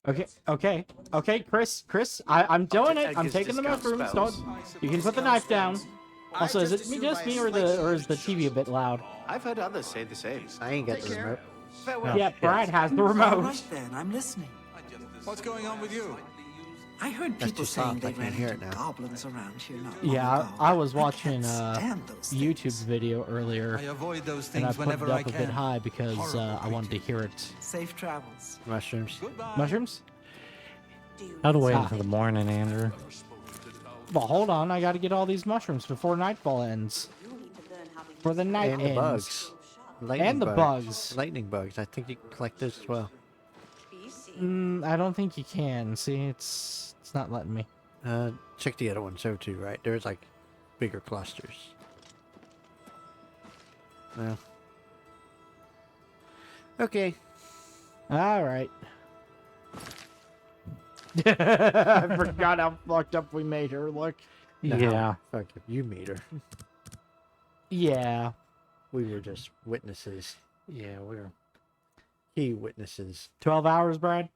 Okay, Chris, I'm doing it. I'm taking the mushrooms. Don't. You can put the knife down. Also, is it just me, or is the TV a bit loud? I've heard others say the same. I ain't got the remote. Farewell. Yeah, Brad has the All remote. right then, I'm listening. What's going on with you? I heard That's people too saying soft, they I can't ran hear into it now. goblins around here not Yeah, long ago. I was can't watching stand those YouTube things. video earlier, I avoid those and I things put it whenever I up a can. bit high because Horrible I wanted to hear it. Safe travels. Mushrooms. Goodbye. Mushrooms? I'd wait Ah. until the morning, Andrew. Well, hold on. I got to get all these mushrooms before nightfall ends. For the night And ends. the bugs. Lightning And the bugs. Lightning bugs. I think you can collect those as well. I don't think you can. See, it's not letting me. Check the other one so too, right? There's like bigger clusters. No. Okay. All right. I forgot how fucked up we made her look. No, Yeah. Fuck if you made her. Yeah. We were just witnesses. Yeah, we're... Key witnesses. 12 hours, Brad?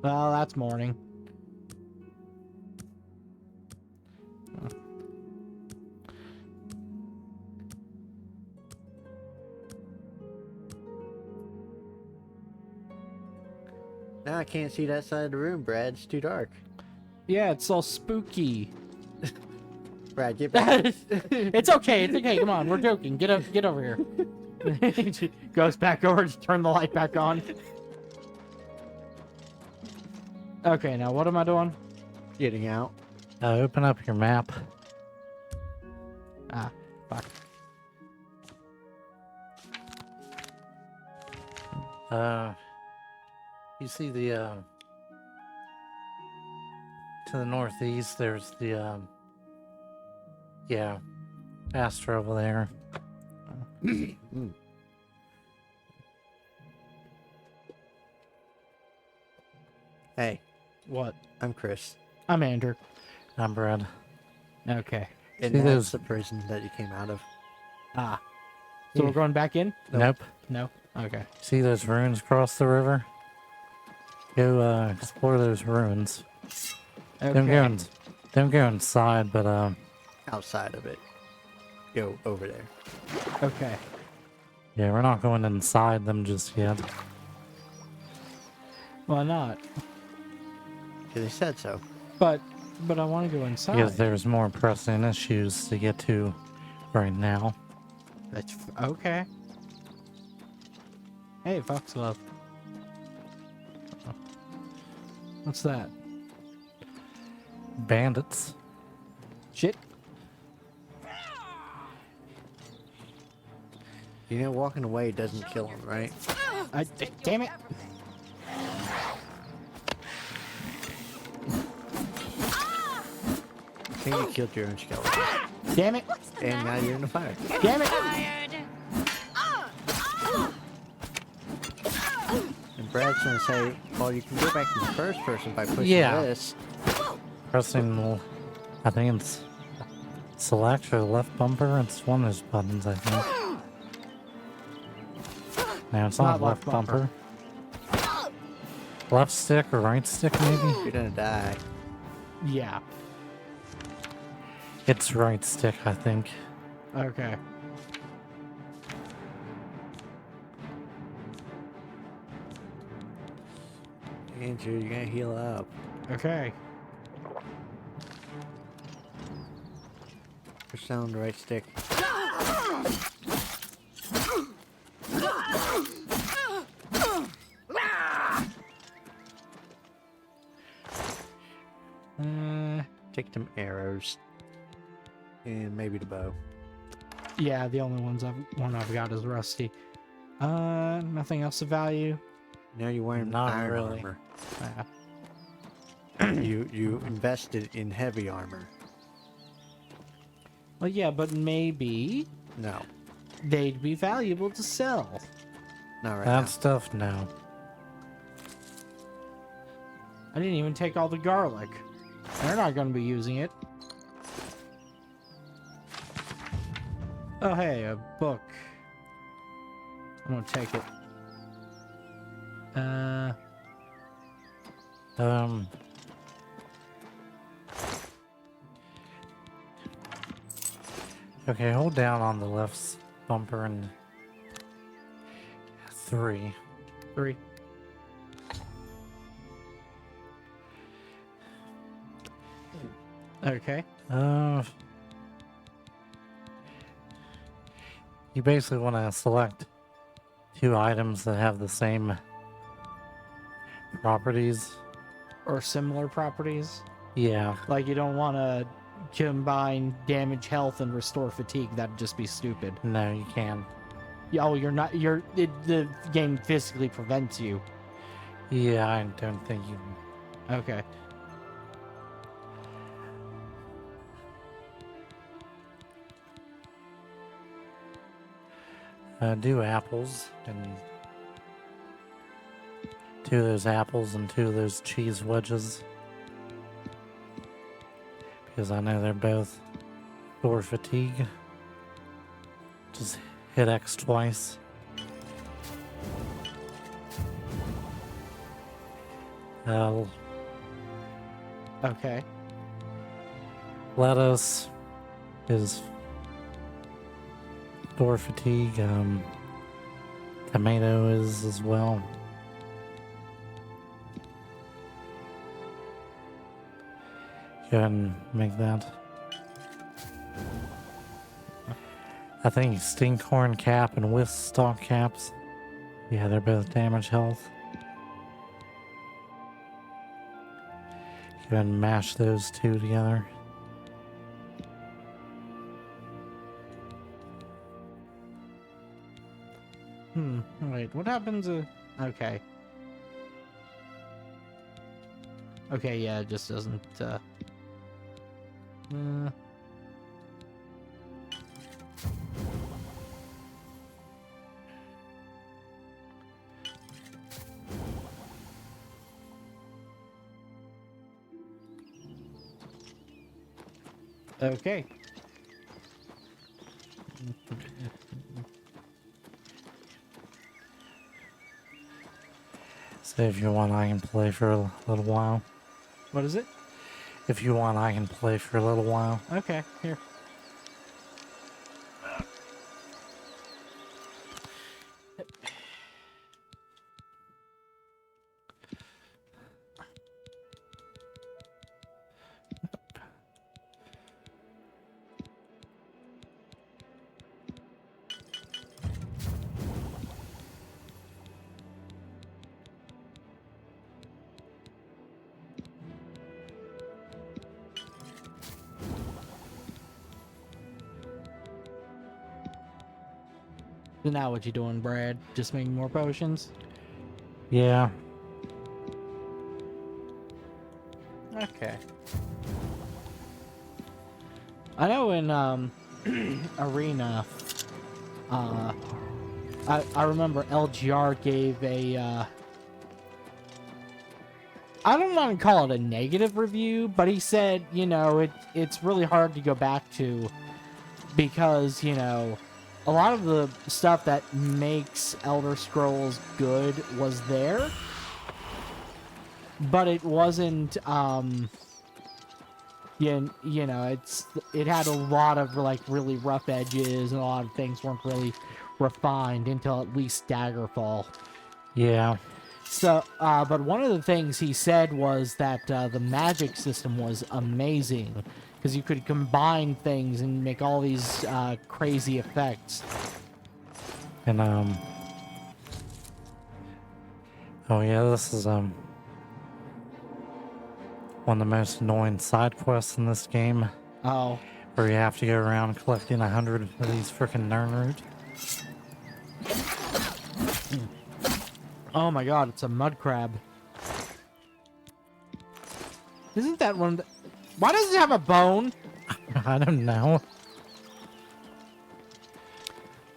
Well, that's morning. Now I can't see that side of the room, Brad. It's too dark. Yeah, it's all spooky. Brad, get back. It's okay. It's okay. Come on, we're joking. Get over here. Goes back over to turn the light back on. Okay, now what am I doing? Getting out. Open up your map. Ah, fuck. You see the, to the northeast, there's the, yeah, Astra over there. Hey, What? I'm Chris. I'm Andrew. I'm Brad. Okay. And See that's those- the prison that you came out of. Ah. So we're going back in? Nope. No? Okay. See those ruins across the river? Go, explore those ruins. Okay. Don't go inside, but, Outside of it. Go over there. Okay. yeah, we're not going inside them just yet. Why not? Because they said so. But I want to go inside. Because there's more pressing issues to get to right now. That's okay. Hey, Foxglove. What's that? Bandits. Shit. You know, walking away doesn't kill them, right? Damn it. I think you killed your own skeleton. Damn it. And now you're in the fire. Damn it. And Brad's gonna say, well, you can go back to the first person by pushing Yeah. this. Pressing, I think it's select or left bumper. It's one of those buttons, I think. No, it's not left bumper. Left stick or right stick, maybe? You're gonna die. Yeah. It's right stick, I think. Okay. Andrew, you're gonna heal up. Okay. Push down the right stick. Take them arrows. And maybe the bow. Yeah, the only one I've got is rusty. Nothing else of value. Now you're wearing Not iron really. armor. Uh, You invested in heavy armor. well, yeah, but maybe No, they'd be valuable to sell. not right That stuff, no. I didn't even take all the garlic. They're not going to be using it. Oh, hey, a book. I'm going to take it. Um. Okay, hold down on the left bumper and 3. 3. Okay. You basically want to select 2 items that have the same properties. Or similar properties. Yeah. Like you don't want to combine damage, health, and restore fatigue. That'd just be stupid. No, you can. Oh, you're not. The game physically prevents you. Yeah, I don't think you. Okay. Do apples and 2 of those apples and 2 of those cheese wedges. Because I know they're both for fatigue. Just hit X twice. Okay. Lettuce is for fatigue. Tomato is as well. Go ahead and make that. I think Stinkhorn cap and Wisp Stalk caps. Yeah, they're both damage health. Go ahead and mash those 2 together. Wait, what happens? Okay. Okay, yeah, it just doesn't. Okay. So if you want, I can play for a little while. What is it? If you want, I can play for a little while. Okay, here. So now what you doing, Brad? Just making more potions? Yeah. Okay. I know in Arena, I remember LGR gave a I don't want to call it a negative review, but he said, you know, it's really hard to go back to because, you know, a lot of the stuff that makes Elder Scrolls good was there, but it wasn't, you know, it had a lot of, like, really rough edges, and a lot of things weren't really refined until at least Daggerfall. Yeah. So, but one of the things he said was that the magic system was amazing, because you could combine things and make all these crazy effects. And, oh yeah, this is, one of the most annoying side quests in this game. Oh. Where you have to go around collecting 100 of these frickin' Nernroot. Oh my god, it's a mud crab. Isn't that one? Why does it have a bone? I don't know.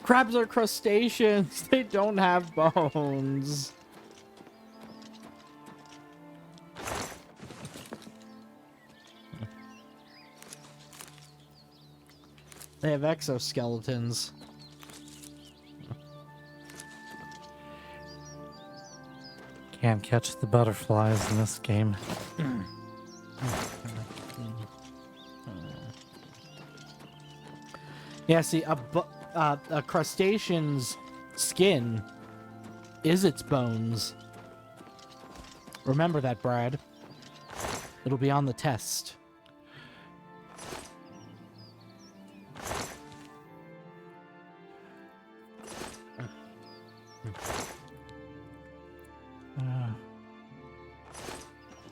Crabs are crustaceans. They don't have bones. They have exoskeletons. Can't catch the butterflies in this game. Yeah, see, a crustacean's skin is its bones. Remember that, Brad. It'll be on the test.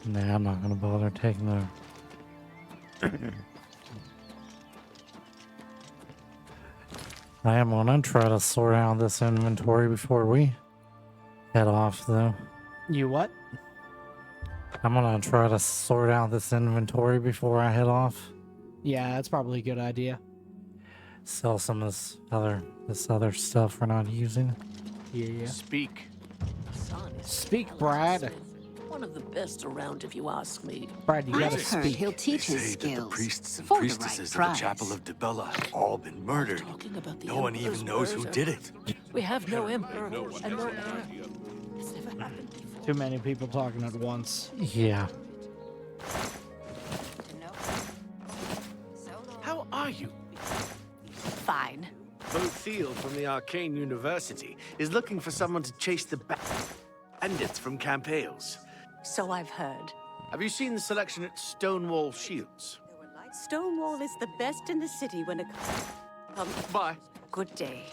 Nah, I'm not gonna bother taking the... I am gonna try to sort out this inventory before we head off, though. You what? I'm gonna try to sort out this inventory before I head off. Yeah, that's probably a good idea. Sell some of this other stuff we're not using. Yeah. Speak. Son is Speak, talented Brad. smith. One of the best around, if you ask me. Brad, you gotta I've heard speak. he'll teach his Say that the skills priests and for the priestesses right of the Chapel price. of Dibella have all been murdered. Talking about the No one Emperor's even knows who murder. did it. We have no emperor and no heir. It's never happened before. Too many people talking at once. Yeah. How are you? Fine. Thiel from the Arcane University is looking for someone to chase the bandits from Camp Ailes. So I've heard. Have you seen the selection at Stonewall Shields? Stonewall is the best in the city when it comes. Bye. Good day.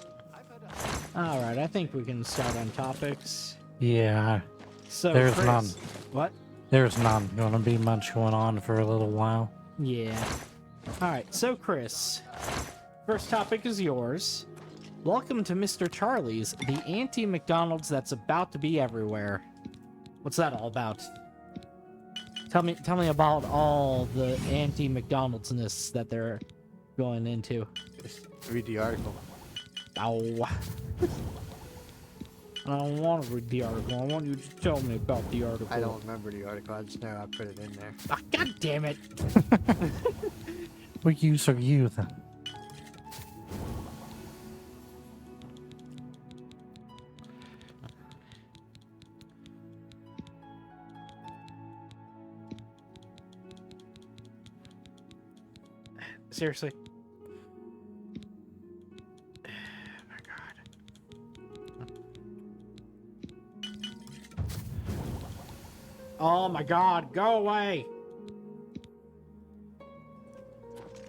Alright, I think we can start on topics. Yeah. So, There's Chris, none. What? There's not gonna be much going on for a little while. Yeah. Alright, so Chris, first topic is yours. Welcome to Mr. Charlie's, the anti-McDonald's that's about to be everywhere. What's that all about? Tell me about all the anti-McDonald'sness that they're going into. Just read the article. Ow. I don't want to read the article. I want you to tell me about the article. I don't remember the article. I just know I put it in there. Ah, God damn it. What use are you then? Seriously. Oh my god, go away!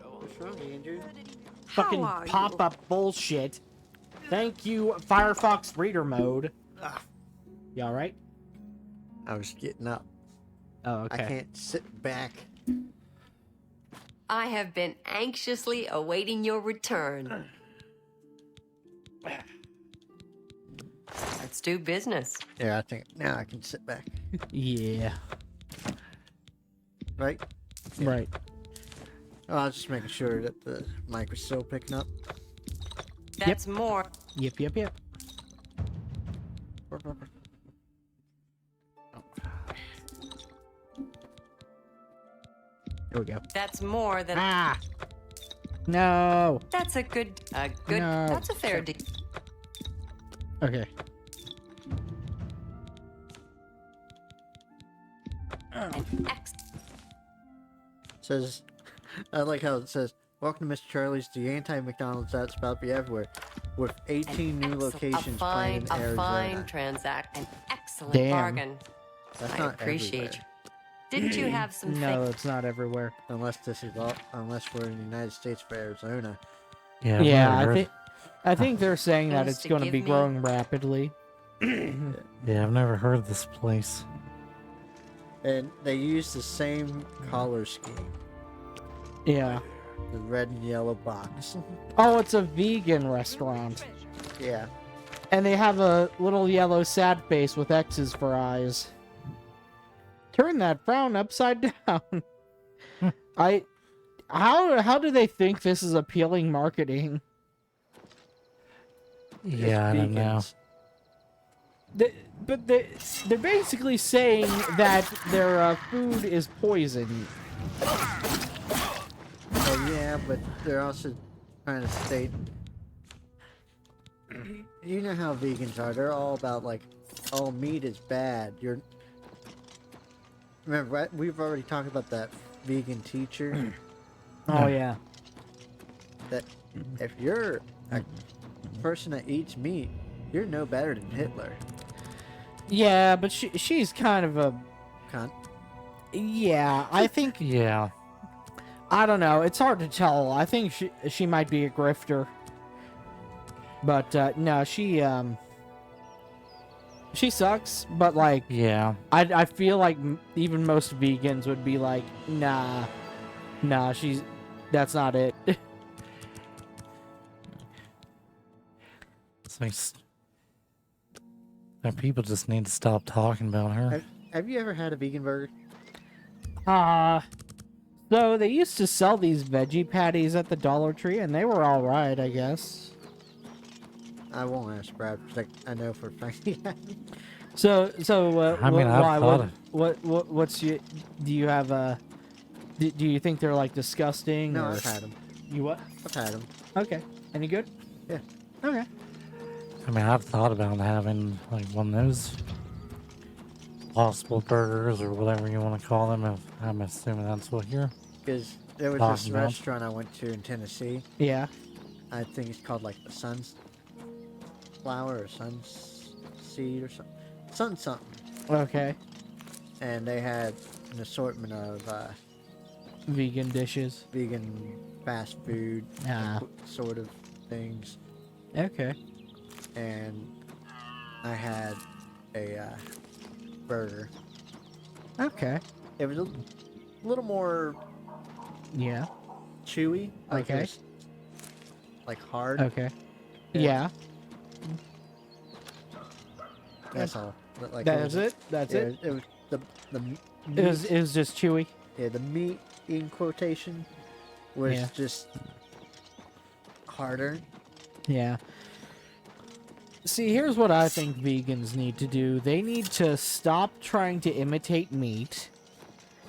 What's wrong, Andrew? Fucking pop-up bullshit. Thank you, Firefox Reader Mode. You alright? I was getting up. Oh, okay. I can't sit back. I have been anxiously awaiting your return. Let's do business. Yeah, I think now I can sit back. Yeah. Right? Right. Oh, I was just making sure that the mic was still picking up. That's more. Yep. Here we go. That's more than. Ah! No! That's a good. No. That's a fair deal. Okay. Says, I like how it says, "Welcome to Mr. Charlie's, the anti-McDonald's that's about to be everywhere, with 18 new locations planned in A Arizona." fine transact. An excellent Damn. bargain. That's I not appreciate everywhere. you. Didn't you have some No, things? it's not everywhere. Unless this is all, unless we're in the United States for Arizona. Yeah, I've Yeah, never I heard- think they're saying that Things it's to going to give be me? growing rapidly. Yeah, I've never heard of this place. And they use the same color scheme, Yeah. the red and yellow box. Oh, it's a vegan restaurant. Yeah. And they have a little yellow sad face with X's for eyes. Turn that frown upside down. How do they think this is appealing marketing? Yeah, I don't know. They're basically saying that their food is poison. Oh yeah, but they're also trying to state. You know how vegans are. They're all about like oh, meat is bad. Remember, right? We've already talked about that vegan teacher. Oh yeah. That if you're a person that eats meat, you're no better than Hitler. Yeah, but she's kind of a. Cunt. Yeah, I think. Yeah. I don't know. It's hard to tell. I think she might be a grifter. But no, she sucks. But like, Yeah. I feel like even most vegans would be like, nah, that's not it. It's like, people just need to stop talking about her. Have you ever had a vegan burger? So they used to sell these veggie patties at the Dollar Tree, and they were all right, I guess. I won't ask Brad because I know for a fact he hasn't. So I mean, I've thought what's your? Do you have a? Do you think they're like disgusting? No, or- I've had them. You what? I've had them. Okay. Any good? Yeah. Okay. I mean, I've thought about having like one of those Possible Burgers or whatever you want to call them. If I'm assuming that's what you're. Because there was Talking this about. restaurant I went to in Tennessee. Yeah. I think it's called like the Sunflower or Sunseed or something. Okay. And they had an assortment of Vegan dishes. vegan fast food Ah. sort of things. Okay. And I had a burger. Okay. It was a little more Yeah. chewy. Like it Okay. was, like hard. Okay. Yeah. Yeah. That's all. But, like, That is it. That's yeah, it. It was the meat, It was just chewy. yeah, the meat in quotation was Yeah. just harder. Yeah. See, here's what I think vegans need to do. They need to stop trying to imitate meat.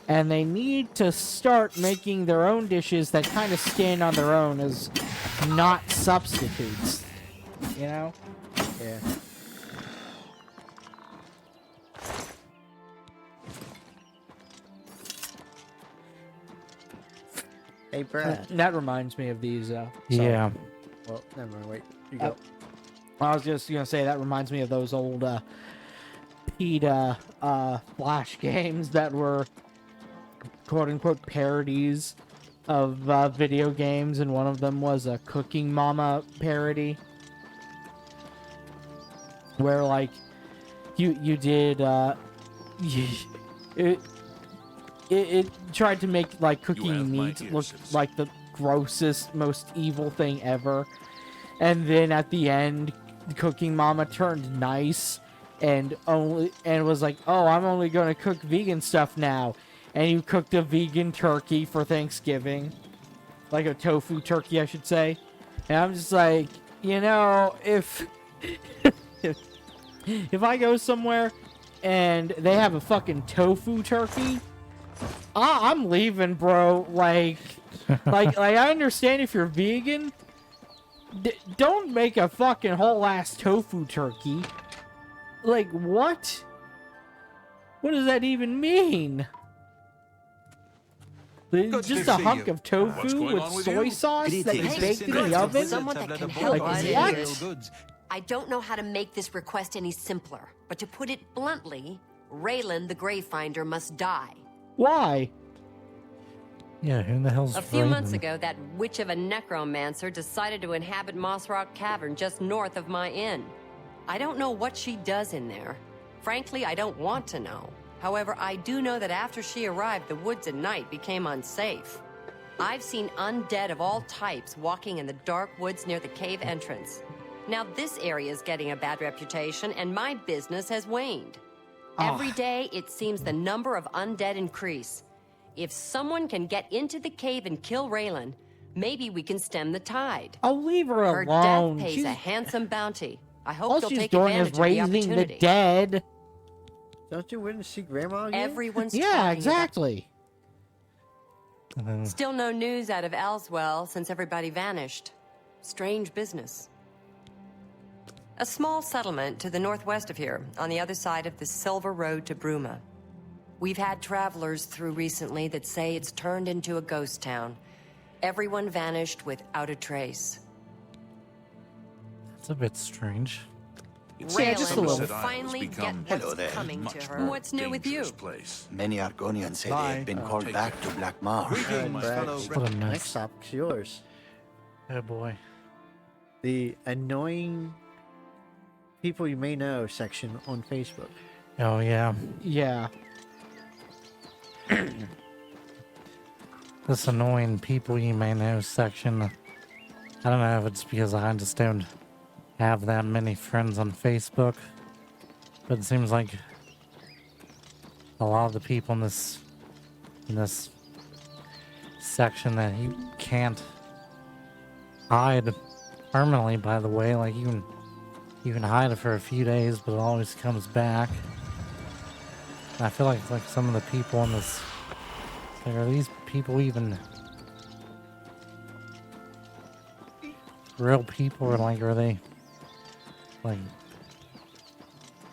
And they need to start making their own dishes that kind of stand on their own as not substitutes. You know? Yeah. Hey, Brad. That reminds me of these. Sorry. Yeah. Well, never mind. Wait. You go. I was just gonna say that reminds me of those old PETA Flash games that were quote unquote parodies of video games, and one of them was a Cooking Mama parody, where like you did it tried to make like cooking meat look like the grossest, most evil thing ever, and then at the end, Cooking Mama turned nice and was like, "Oh, I'm only gonna cook vegan stuff now." And you cooked a vegan turkey for Thanksgiving, like a tofu turkey, I should say. And I'm just like, you know, if if I go somewhere and they have a fucking tofu turkey, I'm leaving, bro. Like I understand if you're vegan, don't make a fucking whole ass tofu turkey. Like, what? What does that even mean? Just a hunk of tofu with soy sauce that you baked in the oven? Someone that can help Like, us. what? I don't know how to make this request any simpler, but to put it bluntly, Raylan the Gravefinder must die. Why? Yeah, who the hell's A few months Raven? ago, that witch of a necromancer decided to inhabit Moss Rock Cavern just north of my inn. I don't know what she does in there. Frankly, I don't want to know. However, I do know that after she arrived, the woods at night became unsafe. I've seen undead of all types walking in the dark woods near the cave entrance. Now this area is getting a bad reputation, and my business has waned. Every day, it seems the number of undead increase. If someone can get into the cave and kill Raylan, maybe we can stem the tide. I'll leave her Her alone. death pays She's, a handsome bounty. I hope all she'll she's take doing advantage is of the raising the opportunity. dead. Don't you win to see Grandma again? Everyone's Yeah, talking exactly. Still no news out of Elswell since everybody vanished. Strange business. A small settlement to the northwest of here, on the other side of the Silver Road to Bruma. We've had travelers through recently that say it's turned into a ghost town. Everyone vanished without a trace. It's a bit strange. Yeah, just a Raylan little. will finally get Hello what's there. coming Much to her. more What's new with you? Place. Many Argonians say Bye. they've been called back to Black Marsh. Greetings, Brad. fellow What a Next mess. topic's yours. Oh boy. The annoying people you may know section on Facebook. Oh yeah. Yeah. This annoying people you may know section. I don't know if it's because I just don't have that many friends on Facebook, but it seems like a lot of the people in this section that you can't hide permanently. By the way, like you can hide it for a few days, but it always comes back. And I feel like some of the people in this, like, are these people even real people, or like are they like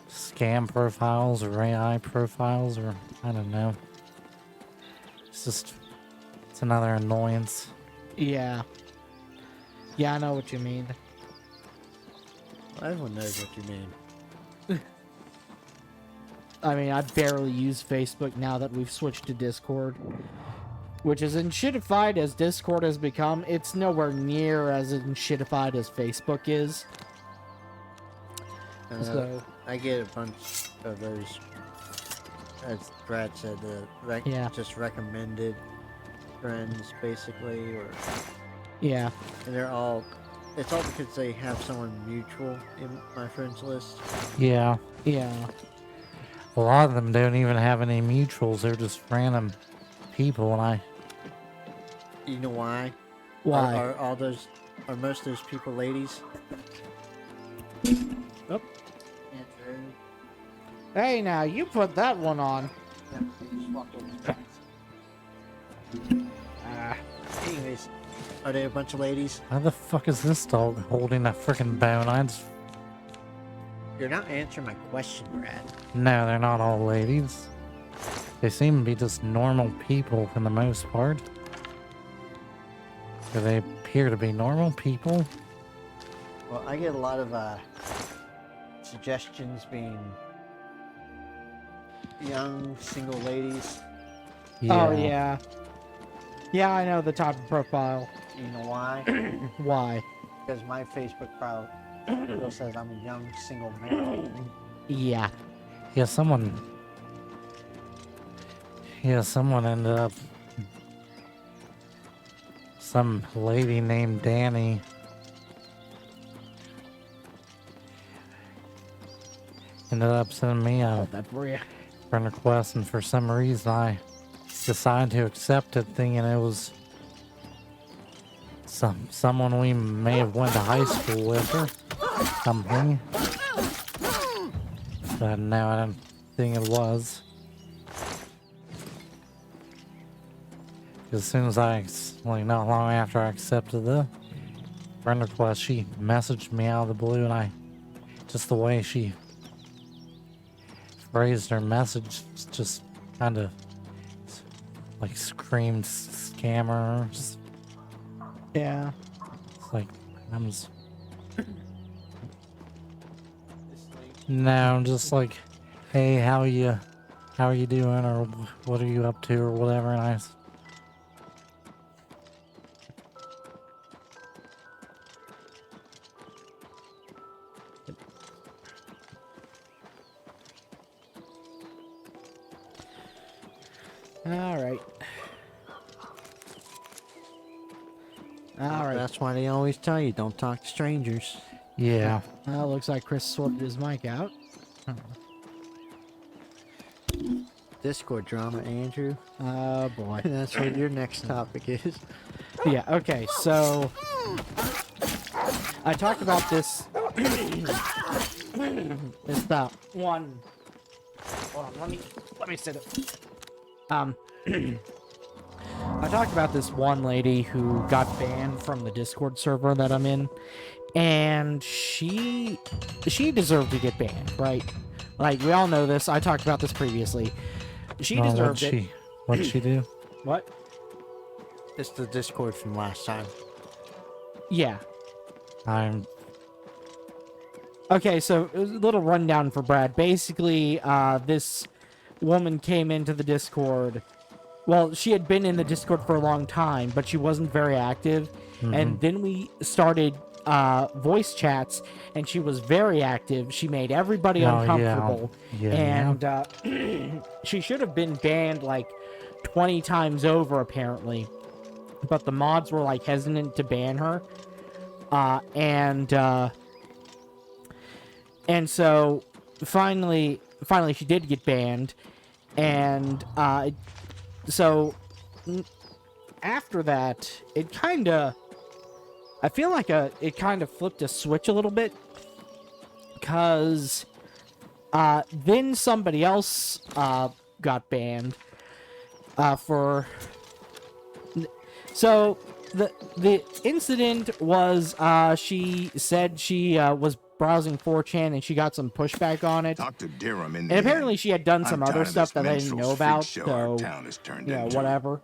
scam profiles or AI profiles, or I don't know. It's another annoyance. Yeah. Yeah, I know what you mean. Well, everyone knows what you mean. I mean, I barely use Facebook now that we've switched to Discord. Which is shittified as Discord has become, it's nowhere near as shittified as Facebook is. So, I get a bunch of those, as Brad said, just recommended friends, basically, or yeah. and they're all. It's all because they have someone mutual in my friends list. Yeah. Yeah. A lot of them don't even have any mutuals. They're just random people, and You know why? Why? Are most of those people ladies? Oh. Hey, now, you put that one on. Anyways, are they a bunch of ladies? how the fuck is this dog holding a freaking bone? You're not answering my question, Brad. No, they're not all ladies. They seem to be just normal people for the most part. Do they appear to be normal people? Well, I get a lot of suggestions being young single ladies. Oh, yeah. Yeah, I know the type of profile. You know why? Why? Because my Facebook profile still says I'm a young single man. Yeah. Yeah, someone ended up... Some lady named Danny ended up sending me a That for you. friend request, and for some reason I decided to accept it, thinking it was someone we may have went to high school with or something. But no, I don't think it was. As soon as not long after I accepted the friend request, she messaged me out of the blue, and just the way she phrased her message just kind of like screamed scammer. Yeah. It's like, I'm just like, hey, how are you doing, or what are you up to, or whatever, and Alright. Alright. That's why they always tell you don't talk to strangers. yeah. Well, looks like Chris sorted his mic out. Discord drama, Andrew. Oh, boy. That's what your next topic is. Yeah, okay, so... I talked about this... it's that one... Hold on, let me sit up. I talked about this one lady who got banned from the Discord server that I'm in, and she deserved to get banned, right? Like, we all know this. I talked about this previously. She Well, deserved it. What'd she do? What? It's the Discord from last time. Yeah. I'm Okay, so a little rundown for Brad. Basically, this woman came into the Discord. Well, she had been in the Discord for a long time, but she wasn't very active. And then we started voice chats, and she was very active. She made everybody uncomfortable. Yeah. And she should have been banned like 20 times over, apparently. But the mods were like hesitant to ban her. And so finally she did get banned. And so after that, it kind of, I feel like it kind of flipped a switch a little bit, because then somebody else got banned for. So the incident was she said she was browsing 4chan and she got some pushback on it. Dr. Durham And apparently she had done some other stuff that I didn't know about, so, whatever.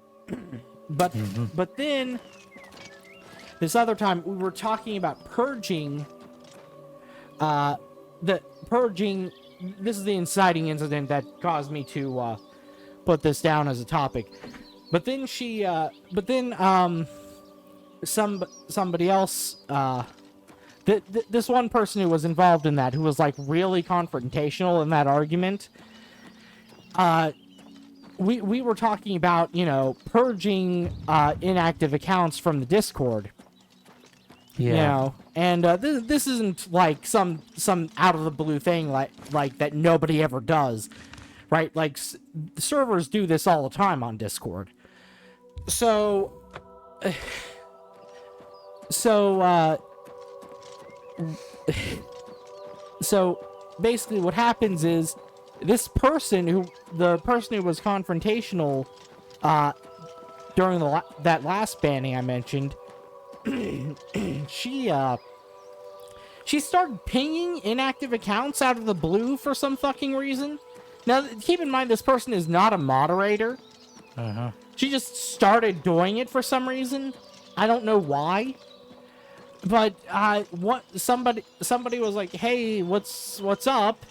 But then, this other time, we were talking about purging, this is the inciting incident that caused me to, put this down as a topic. But then somebody else, this one person who was involved in that, who was like really confrontational in that argument, we were talking about, you know, purging inactive accounts from the Discord. Yeah. You know, and this isn't like some out of the blue thing like that nobody ever does, right? Like servers do this all the time on Discord. So basically what happens is this person the person who was confrontational during that last banning I mentioned, she started pinging inactive accounts out of the blue for some fucking reason. Now keep in mind, this person is not a moderator. She just started doing it for some reason. I don't know why. But somebody was like, "Hey, what's up?"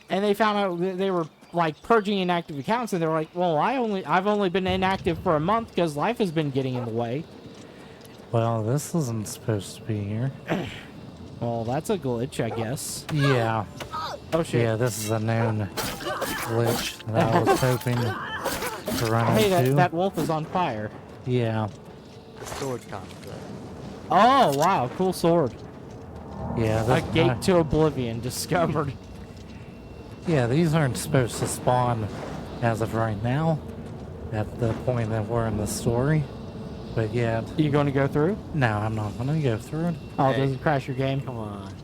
And they found out that they were like purging inactive accounts, and they were like, "Well, I've only been inactive for a month because life has been getting in the way." Well, this isn't supposed to be here. Well, that's a glitch, I guess. Yeah. Oh shit. Yeah, this is a known glitch that I was hoping to run Hey, into. that wolf is on fire. Yeah. The sword conflict. Oh wow, cool sword. Yeah. A gate to oblivion discovered. Yeah, these aren't supposed to spawn as of right now, at the point that we're in the story. But yeah. You going to go through? No, I'm not going to go through it. Oh, does it crash your game? Come on.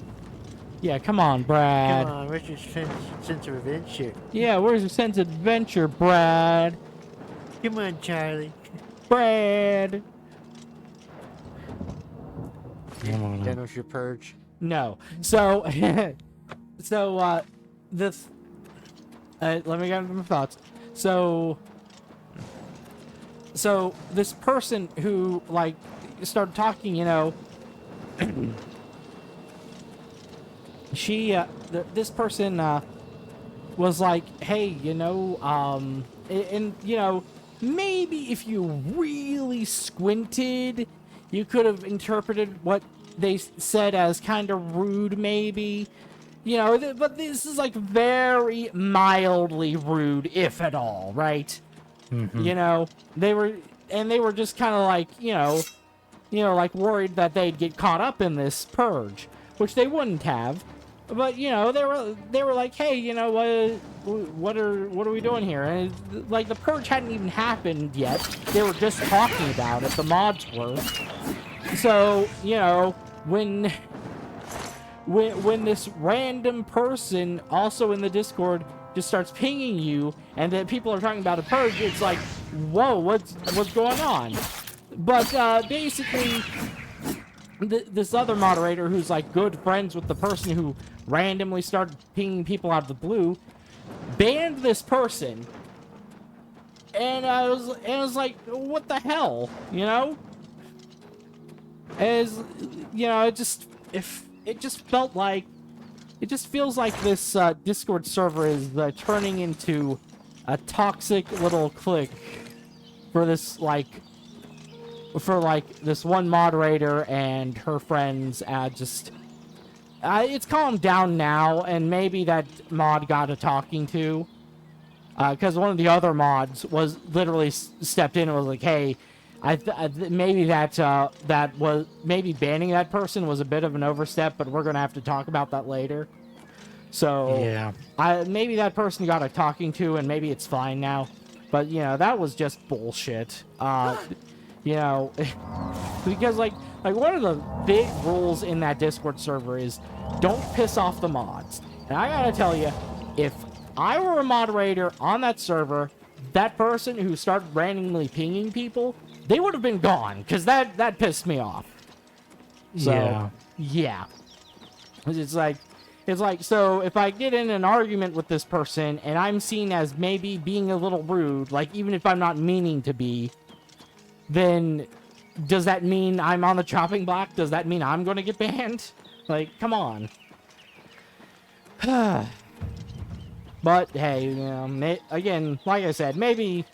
Yeah, come on, Brad. Come on, where's your sense of adventure? Yeah, where's your sense of adventure, Brad? Come on, Charlie. Brad. Done with your purge? No. So, let me get into my thoughts. So this person who like started talking, you know, this person was like, "Hey, you know, and you know, maybe if you really squinted, you could have interpreted what they said as kind of rude, maybe, you know, but this is like very mildly rude, if at all, right?" You know, they were just kind of like, you know, like worried that they'd get caught up in this purge, which they wouldn't have. But you know, they were like, "Hey, you know, what are we doing here?" And like the purge hadn't even happened yet. They were just talking about it. The mods were. So you know, when this random person also in the Discord just starts pinging you, and then people are talking about a purge, it's like, whoa, what's going on? But basically, this other moderator who's like good friends with the person who randomly started pinging people out of the blue, banned this person. And I was like, what the hell, you know? As you know, it just feels like this Discord server is turning into a toxic little clique for this this one moderator and her friends. It's calmed down now, and maybe that mod got a talking to, because one of the other mods was literally stepped in and was like, hey, maybe maybe banning that person was a bit of an overstep, but we're gonna have to talk about that later. So Yeah. Maybe that person got a talking to, and maybe it's fine now. But you know, that was just bullshit. You know, because like one of the big rules in that Discord server is don't piss off the mods. And I gotta tell you, if I were a moderator on that server, that person who started randomly pinging people, they would have been gone, because that pissed me off. So, yeah. It's like, so if I get in an argument with this person and I'm seen as maybe being a little rude, like even if I'm not meaning to be, then does that mean I'm on the chopping block? Does that mean I'm going to get banned? Like, come on. But hey, you know, again, like I said, maybe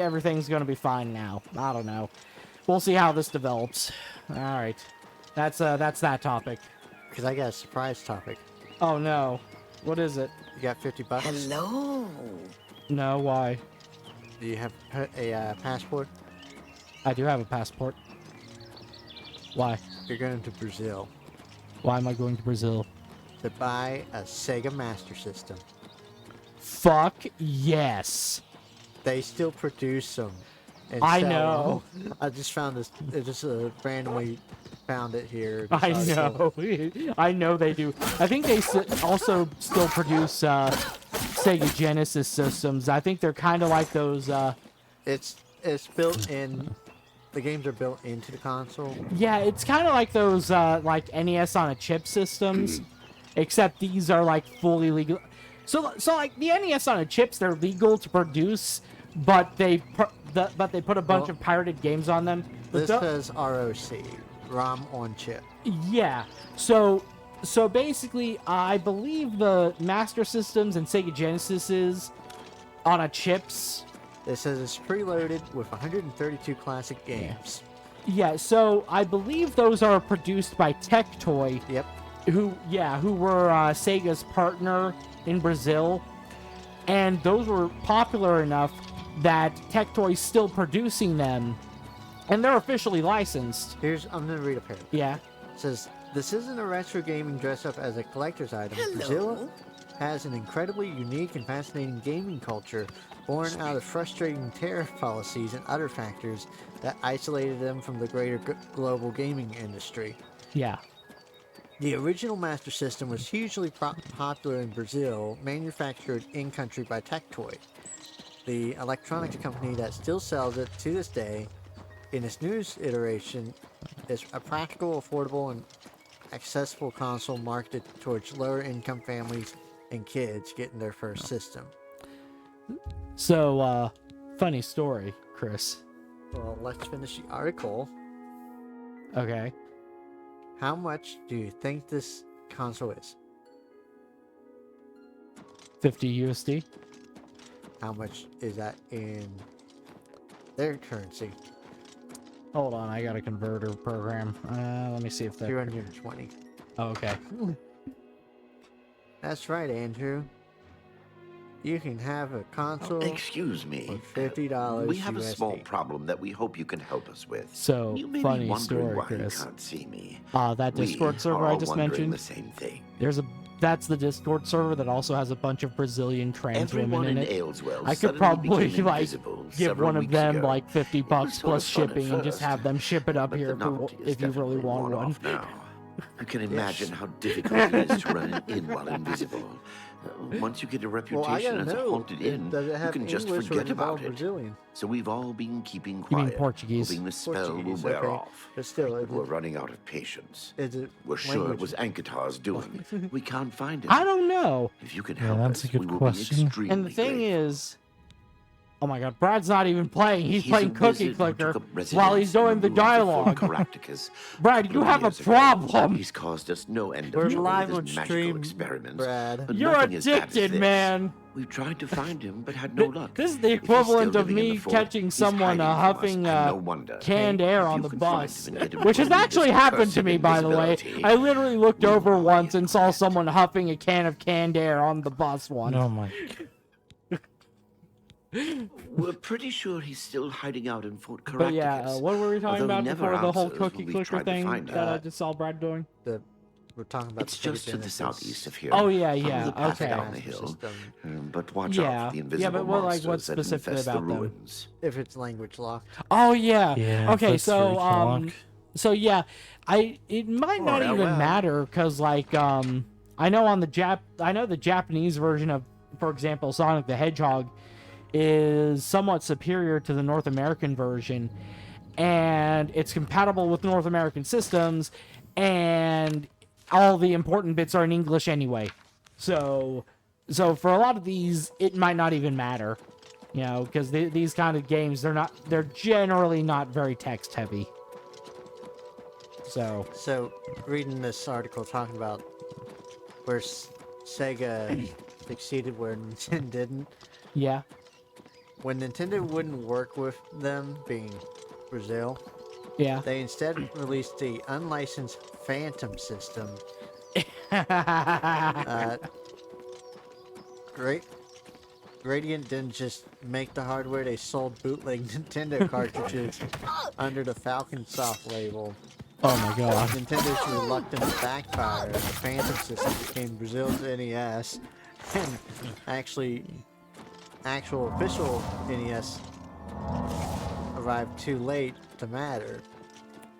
everything's going to be fine now. I don't know. We'll see how this develops. All right. That's that topic. Because I got a surprise topic. Oh no. What is it? You got $50? Hello. No, why? Do you have a passport? I do have a passport. Why? You're going to Brazil Why am I going to Brazil? to buy a Sega Master System. Fuck yes. They still produce them. And I sell know. them. I just found this. It just randomly found it here. I know. I know they do. I think they also still produce Sega Genesis systems. I think they're kind of like those. It's built in. The games are built into the console. Yeah, it's kind of like those like NES on a chip systems, except these are like fully legal. So like the NES on a chips, they're legal to produce, but they put a bunch of pirated games on them. This says ROC, ROM on chip. Yeah. So basically, I believe the Master Systems and Sega Genesis on a chips. It says it's preloaded with 132 classic games. Yeah. So I believe those are produced by Tectoy. Yep. Who were Sega's partner in Brazil, and those were popular enough that Tectoy's still producing them, and they're officially licensed. I'm gonna read a paragraph. Yeah. It says, this isn't a retro gaming dressed up as a collector's item. Hello. Brazil has an incredibly unique and fascinating gaming culture born out of frustrating tariff policies and other factors that isolated them from the greater global gaming industry. Yeah. The original Master System was hugely popular in Brazil, manufactured in-country by Tectoy, the electronics company that still sells it to this day. In its newest iteration, it's a practical, affordable, and accessible console marketed towards lower-income families and kids getting their first system. So, funny story, Chris. Well, let's finish the article. Okay. How much do you think this console is? 50 USD. How much is that in their currency? Hold on, I got a converter program. Let me see if that. 220. Oh, okay. That's right, Andrew. You can have a console. Excuse me. For $50. We have USD. a small problem that we hope you can help us with. So, you may funny be wondering story, why Chris. you can't see me. That Discord server are I all just wondering mentioned. the same thing. That's the Discord server that also has a bunch of Brazilian trans Everyone women in in it. Ayleswell I could suddenly probably became like invisible give several one of weeks them ago. like $50 It was plus sort of fun at shipping and just first, have them ship it up but here the novelty is if you really definitely want worn one. off now. You can imagine how difficult it is to run an in while invisible. Once you get a Well, I reputation gotta as a know. haunted inn, Does it you have can just English or forget is it all about it. Brazilian? So we've all been keeping You mean quiet, Portuguese? hoping the spell will Portuguese, wear okay. off. But still, But is we're it- running out of patience. Is it We're sure it language? was Ankatar's doing. We can't find him. I don't know. If you can Yeah, help that's us, a good we will question. be extremely And the thing grateful. is, oh my God, Brad's not even playing. He's He's playing a Cookie wizard who Clicker took up while residence he's in doing the ruins of Fort dialogue. Caractacus Brad, you 20 have a years ago. problem. He's caused us no end We're of trouble live with on his magical stream, experiments. Brad. but You're nothing as bad as addicted, this. man. We've tried to find him, but had no luck. This is the If he's equivalent still of living in me the fort, catching he's someone hiding from us, huffing and no wonder. canned Hey, air if on you the can find bus, him and get him which has to leave actually this happened to accursed me, by the way. invisibility, I literally looked we over will once and saw reunite. someone huffing a can of canned air on the bus once. Oh my. We're pretty sure he's still hiding out in Fort Caractacus. But yeah, what were we talking Although he about never before the whole answers when cookie we clicker try to thing find him. that I just saw Brad doing? We're talking about It's the just to the Genesis southeast of here. Oh, yeah, Follow yeah, the path okay. down the Master hill. system. But watch Yeah. out for the Yeah, invisible but what, like, monsters what's that specifically infest the about them? ruins. If it's language locked. Oh yeah. Yeah, Okay, that's so very clock. so yeah, it might not Well, even well. matter because like I know on the Japanese version of, for example, Sonic the Hedgehog is somewhat superior to the North American version, and it's compatible with North American systems, and all the important bits are in English anyway. So for a lot of these, it might not even matter. You know, because these kind of games, they're generally not very text heavy. So, reading this article talking about where Sega succeeded where Nintendo didn't. Yeah. When Nintendo wouldn't work with them, being Brazil, Yeah. they instead released the unlicensed Phantom system. Gradient didn't just make the hardware, they sold bootleg Nintendo cartridges under the Falcon Soft label. Oh my god. Nintendo's reluctance backfired. The Phantom system became Brazil's NES, and actual official NES arrived too late to matter.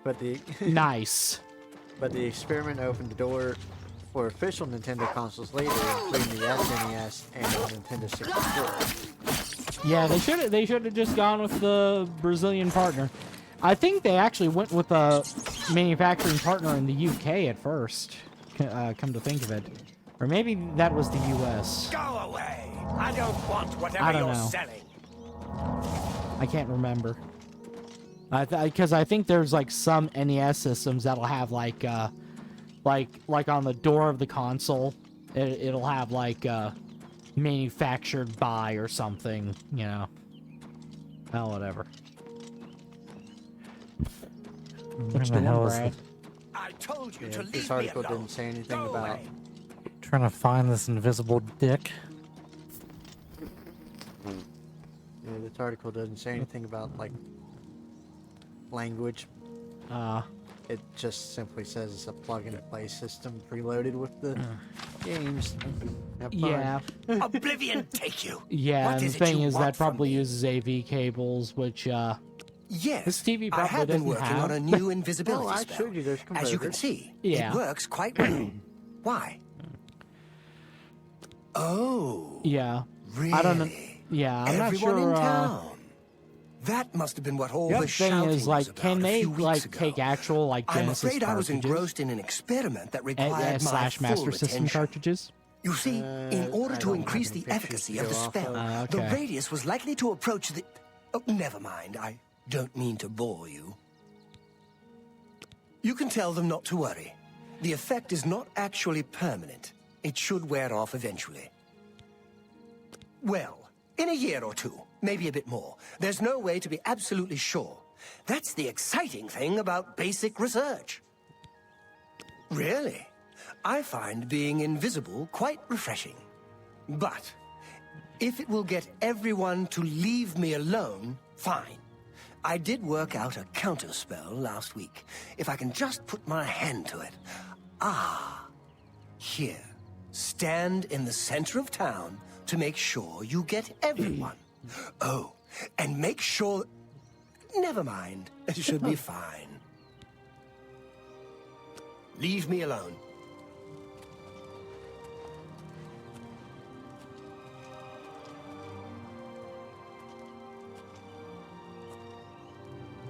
But the Nice. but the experiment opened the door for official Nintendo consoles later, including the SNES and the Nintendo 64. Yeah, they should have just gone with the Brazilian partner. I think they actually went with a manufacturing partner in the UK at first. Come to think of it, or maybe that was the US. Go away! I don't want whatever I don't you're know. selling. I can't remember. Because I think there's like some NES systems that'll have like on the door of the console, it'll have like manufactured by or something, you know. Oh, whatever. Where the hell is Brad? the, I told you Yeah, to leave this me article alone. didn't say anything Go about. away. trying to find this invisible dick? Yeah, this article doesn't say anything about like language. It just simply says it's a plug-and-play system preloaded with the games. Have fun. Yeah. Oblivion take you. Yeah, What and the is it thing you is want that from probably me? uses AV cables, which Yes, this TV I probably have been doesn't working have. on a new invisibility Oh, I spell. showed you those As you can converters. see, Yeah. it works quite well. Why? Oh, Yeah. really? I don't know. Yeah, I'm not Everyone sure. in town. That must have been what all The the other thing shouting is, like, was about can a they few weeks like ago. take actual like I'm Genesis afraid I was cartridges engrossed in an experiment that required my slash full Master System attention. cartridges? You see, in order I to don't increase have the any pictures efficacy to of the go off spell, of. the Okay. radius was likely to approach the... Oh, never mind. I don't mean to bore you. You can tell them not to worry. The effect is not actually permanent. It should wear off eventually. Well, in a year or two, maybe a bit more. There's no way to be absolutely sure. That's the exciting thing about basic research. Really? I find being invisible quite refreshing. But if it will get everyone to leave me alone, fine. I did work out a counterspell last week. If I can just put my hand to it. Ah, here. Stand in the center of town to make sure you get everyone. Oh, and make sure... Never mind. It should be fine. Leave me alone.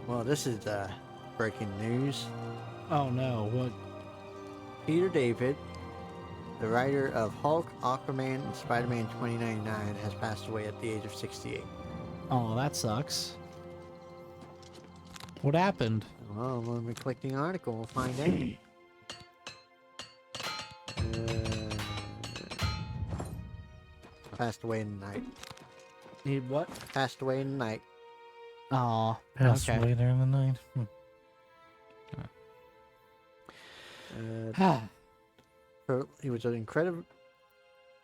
Well, this is breaking news. Oh no, what? Peter David, the writer of Hulk, Aquaman, and Spider-Man 2099, has passed away at the age of 68. Oh, that sucks. What happened? Well, when we click the article, we'll find out. Passed away in the night. He what? Passed away in the night. Oh, Passed okay. away during the night. He was an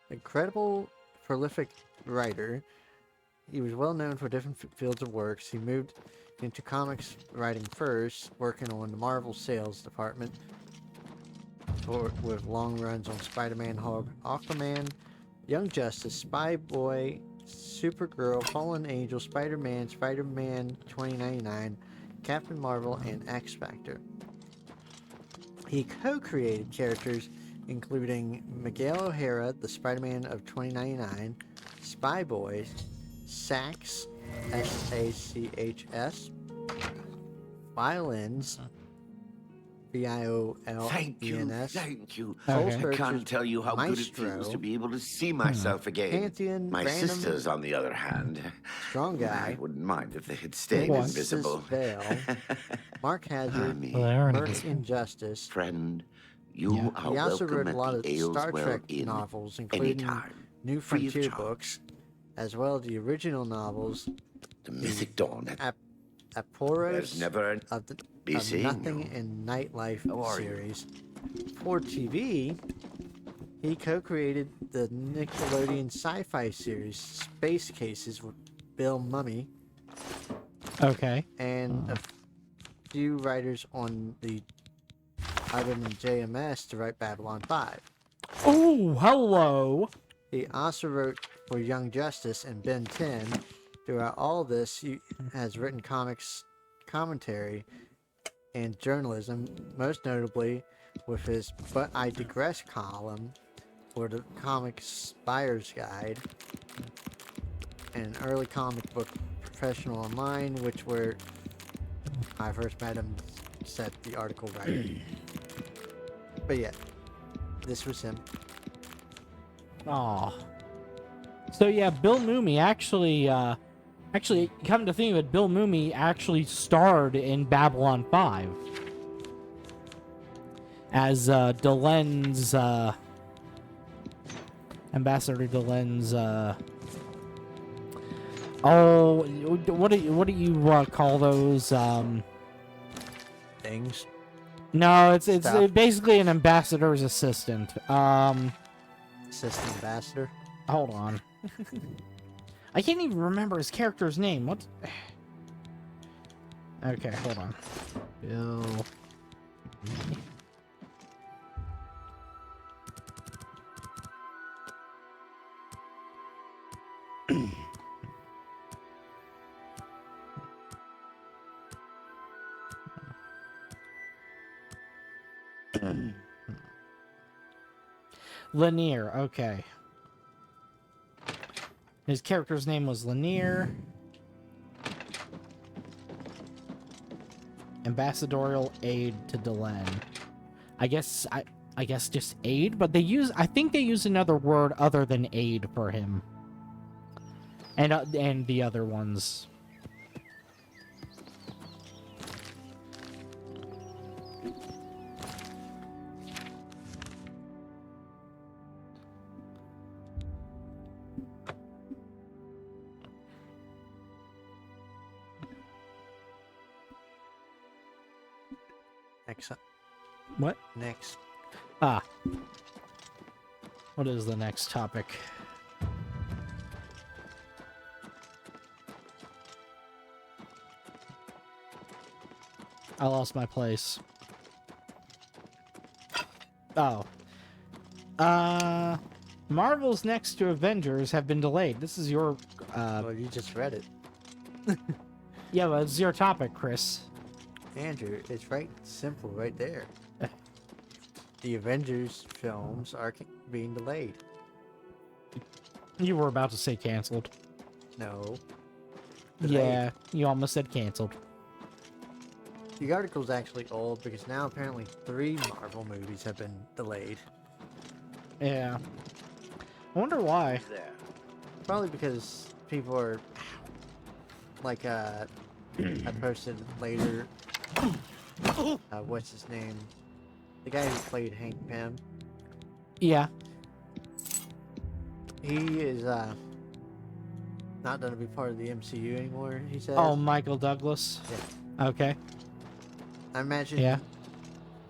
incredible, prolific writer. He was well known for different fields of works. He moved into comics writing first, working on the Marvel sales department with long runs on Spider-Man, Hulk, Aquaman, Young Justice, Spy Boy, Supergirl, Fallen Angel, Spider-Man, Spider-Man 2099, Captain Marvel, and X-Factor. He co-created characters including Miguel O'Hara, the Spider-Man of 2099, Spy Boys, Sax, S-A-C-H-S, Violins, V-I-O-L-E-N-S. Thank you. Okay. I can't tell you how good it Maestro, feels to be able to see myself again. Pantheon, My Random, sisters, on the other hand, Strong Guy, I wouldn't mind if they had stayed What? invisible. Vale, Mark Hazard, Me, Well, they are Merc Injustice. friend, you Yeah. are He also welcome wrote a at lot the of Ayleswell Star Trek Inn novels, including anytime. New free of Frontier charge. books, as well as the original novels, The Mythic Dawn. Aporos There's never of the be of seeing Nothing you. in Nightlife How are you? series. For TV, he co-created the Nickelodeon sci-fi series Space Cases with Bill Mummy Okay. and a few writers on the other than JMS to write Babylon 5. Oh, hello. He also wrote for Young Justice and Ben 10. Throughout all this, he has written comics commentary and journalism, most notably with his But I Digress column for the Comics Buyer's Guide, an early comic book professional online, which where I first met him, set the article right. But yeah, this was him. Aw. So yeah, Bill Mumy actually, come to think of it, Bill Mumy actually starred in Babylon 5 as Delen's Ambassador Delen's. Oh, what do you call those? Things. No, it's Stuff. basically an ambassador's assistant. Assistant ambassador. Hold on. I can't even remember his character's name. What? Okay, hold on. Bill. Lanier, okay. His character's name was Lanier. Ambassadorial aide to Delenn. I guess just aide, but I think they use another word other than aide for him. And the other ones. Next. What? Next. Ah. What is the next topic? I lost my place. Oh. Marvel's next to Avengers have been delayed. This is your, Well, you just read it. Yeah, but it's your topic, Chris. Andrew, it's right simple right there. The Avengers films are being delayed. You were about to say canceled. No. Yeah, you almost said canceled. The article's actually old because now apparently 3 Marvel movies have been delayed. Yeah. I wonder why. There. Probably because people are like a person later. What's his name? The guy who played Hank Pym. Yeah. He is not going to be part of the MCU anymore. He says. Oh, Michael Douglas. Yeah. Okay. I imagine. Yeah.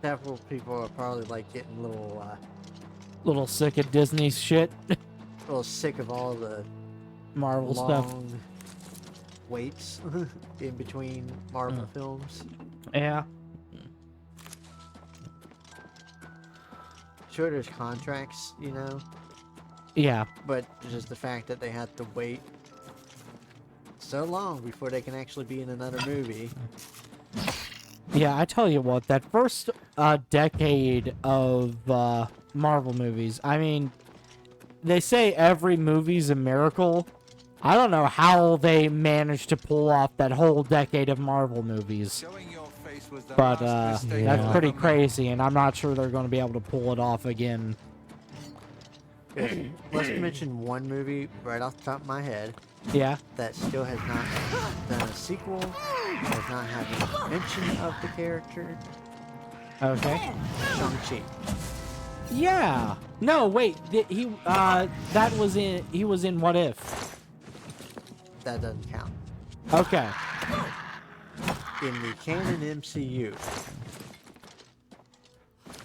Several people are probably like getting a Little sick of Disney shit. little sick of all the Marvel stuff. long waits in between Marvel films. Yeah. Sure, there's contracts, you know, Yeah. but just the fact that they have to wait so long before they can actually be in another movie. Yeah, I tell you what, that first decade of Marvel movies, I mean, they say every movie's a miracle. I don't know how they managed to pull off that whole decade of Marvel movies. But that's pretty crazy, and I'm not sure they're going to be able to pull it off again. Let's mention one movie right off the top of my head. Yeah. That still has not done a sequel, does not have a mention of the character. Okay. Shang-Chi. Yeah. No, wait. He was in What If? That doesn't count. Okay. In the canon MCU,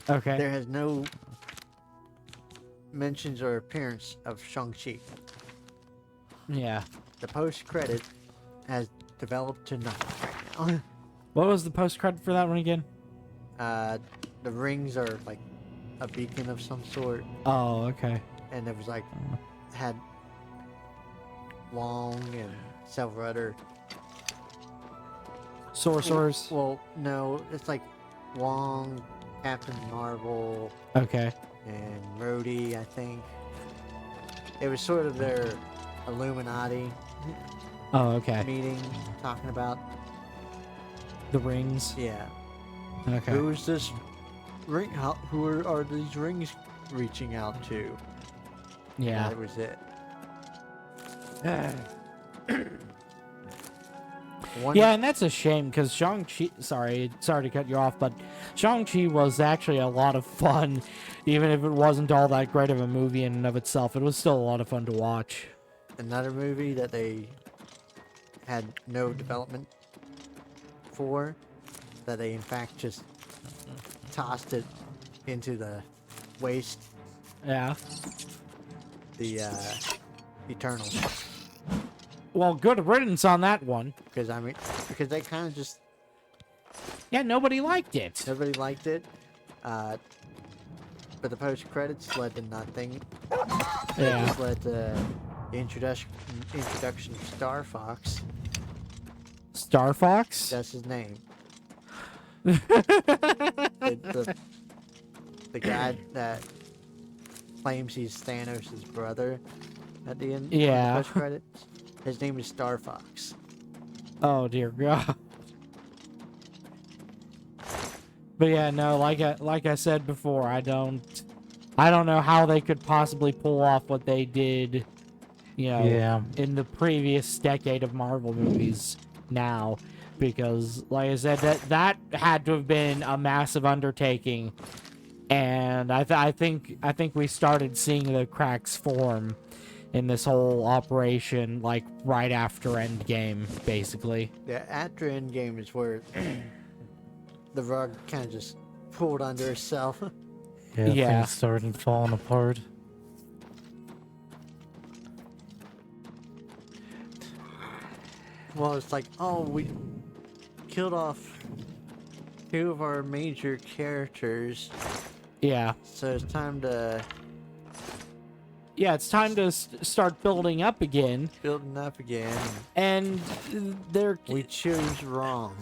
Okay. there has no mentions or appearance of Shang-Chi. Yeah. The post-credit has developed to nothing right now. What was the post-credit for that one again? The rings are like a beacon of some sort, Oh, okay. and there was like had Wong and several other Sorcerers. Well, no, it's like Wong, Captain Marvel, Okay. and Rhodey, I think. It was sort of their Illuminati Oh, okay. meeting, talking about, The rings. yeah, Okay. who is this ring? Who are these rings reaching out to? Yeah. That was it. One, Yeah, and that's a shame because Shang-Chi, sorry to cut you off, but Shang-Chi was actually a lot of fun. Even if it wasn't all that great of a movie in and of itself, it was still a lot of fun to watch. Another movie that they had no development for, that they in fact just tossed it into the waste, Yeah. the Eternals. Well, good riddance on that one. Because they kind of just, Yeah, nobody liked it. nobody liked it. But the post-credits led to nothing. It Yeah. just led to introduction of Star Fox. Star Fox? That's his name. The guy that claims he's Thanos' brother at the end Yeah. of the post-credits. His name is Star Fox. Oh dear God. But yeah, no, like I said before, I don't know how they could possibly pull off what they did, you know, Yeah. in the previous decade of Marvel movies now, because like I said, that had to have been a massive undertaking, and I think we started seeing the cracks form in this whole operation, like, right after Endgame, basically. Yeah, after Endgame is where the rug kind of just pulled under itself. Yeah, Yeah. things started falling apart. Well, it's like, oh, we killed off 2 of our major characters, Yeah. so it's time to Yeah, it's time to start building up again, building up again. and they're... We chose wrong.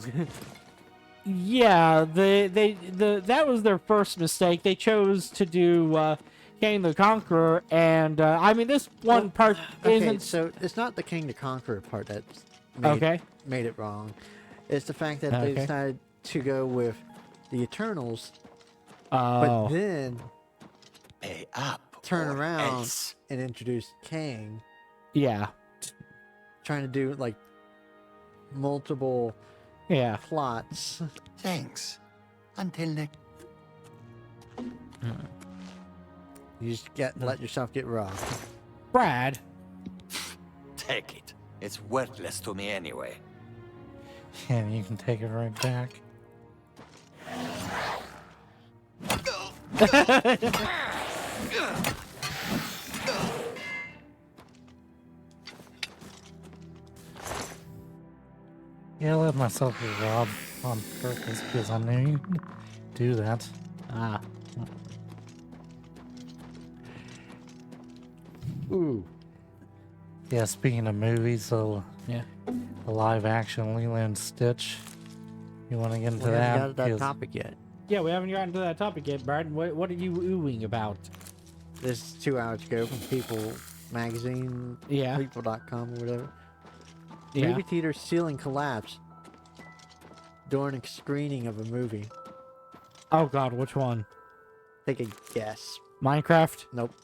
Yeah, that was their first mistake. They chose to do King the Conqueror, and I mean, this one part Okay, isn't... so it's not the King the Conqueror part that Okay. made it wrong. It's the fact that they Okay. decided to go with the Eternals, Oh. but then Pay up. turn or around else. and introduce Kang, Yeah. trying to do like multiple Yeah. plots. Thanks. Until next. You just let yourself get robbed. Brad. Take it. It's worthless to me anyway. And you can take it right back. Yeah, I let myself get robbed on purpose because I knew you'd do that. Ah. Ooh. Yeah, speaking of movies, so Yeah. the live action Lilo and Stitch. You want to get into We that? haven't got to that 'Cause topic yet. Yeah, we haven't gotten to that topic yet, Brad. What are you oohing about? This is 2 hours ago from People Magazine, Yeah. People.com or whatever. Yeah. Movie theater ceiling collapsed during a screening of a movie. Oh God, which one? Take a guess. Minecraft? Nope.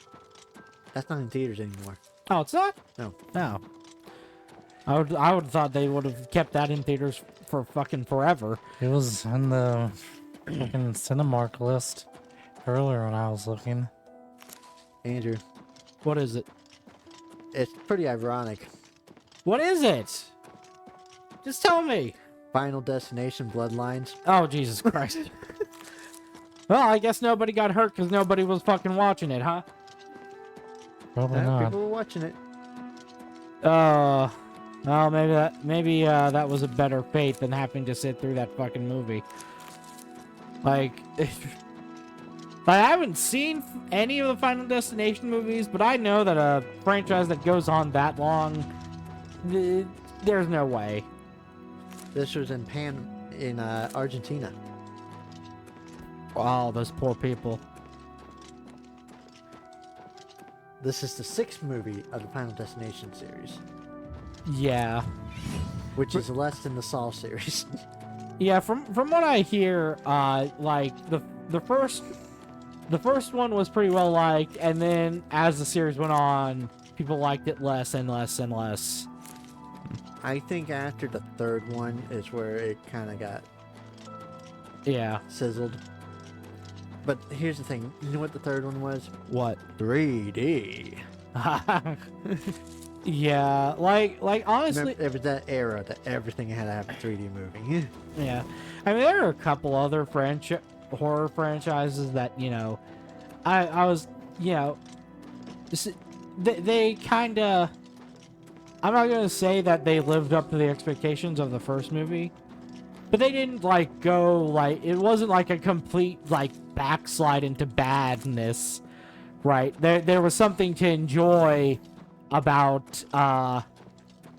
That's not in theaters anymore. Oh, it's not? No. No. I would have thought they would have kept that in theaters for fucking forever. It was in the fucking Cinemark list earlier when I was looking. Andrew, What is it? it's pretty ironic. What is it? Just tell me. Final Destination Bloodlines. Oh, Jesus Christ. Well, I guess nobody got hurt because nobody was fucking watching it, huh? Probably Yeah, not. people were watching it. Well, maybe that was a better fate than having to sit through that fucking movie. Like, I haven't seen any of the Final Destination movies, but I know that a franchise that goes on that long, there's no way. This was in Argentina. Oh, those poor people. This is the 6th movie of the Final Destination series, Yeah. which is less than the Saw series. Yeah, from what I hear, like the first one was pretty well liked, and then as the series went on, people liked it less and less and less. I think after the 3rd one is where it kind of got Yeah. sizzled. But here's the thing. You know what the 3rd one was? What? 3D. Yeah, like honestly, Remember, it was that era that everything had to have a 3D movie. yeah. I mean, there are a couple other horror franchises that, you know, I was, you know, they kind of. I'm not gonna say that they lived up to the expectations of the first movie, but they didn't like go like it wasn't like a complete like backslide into badness, right? There was something to enjoy about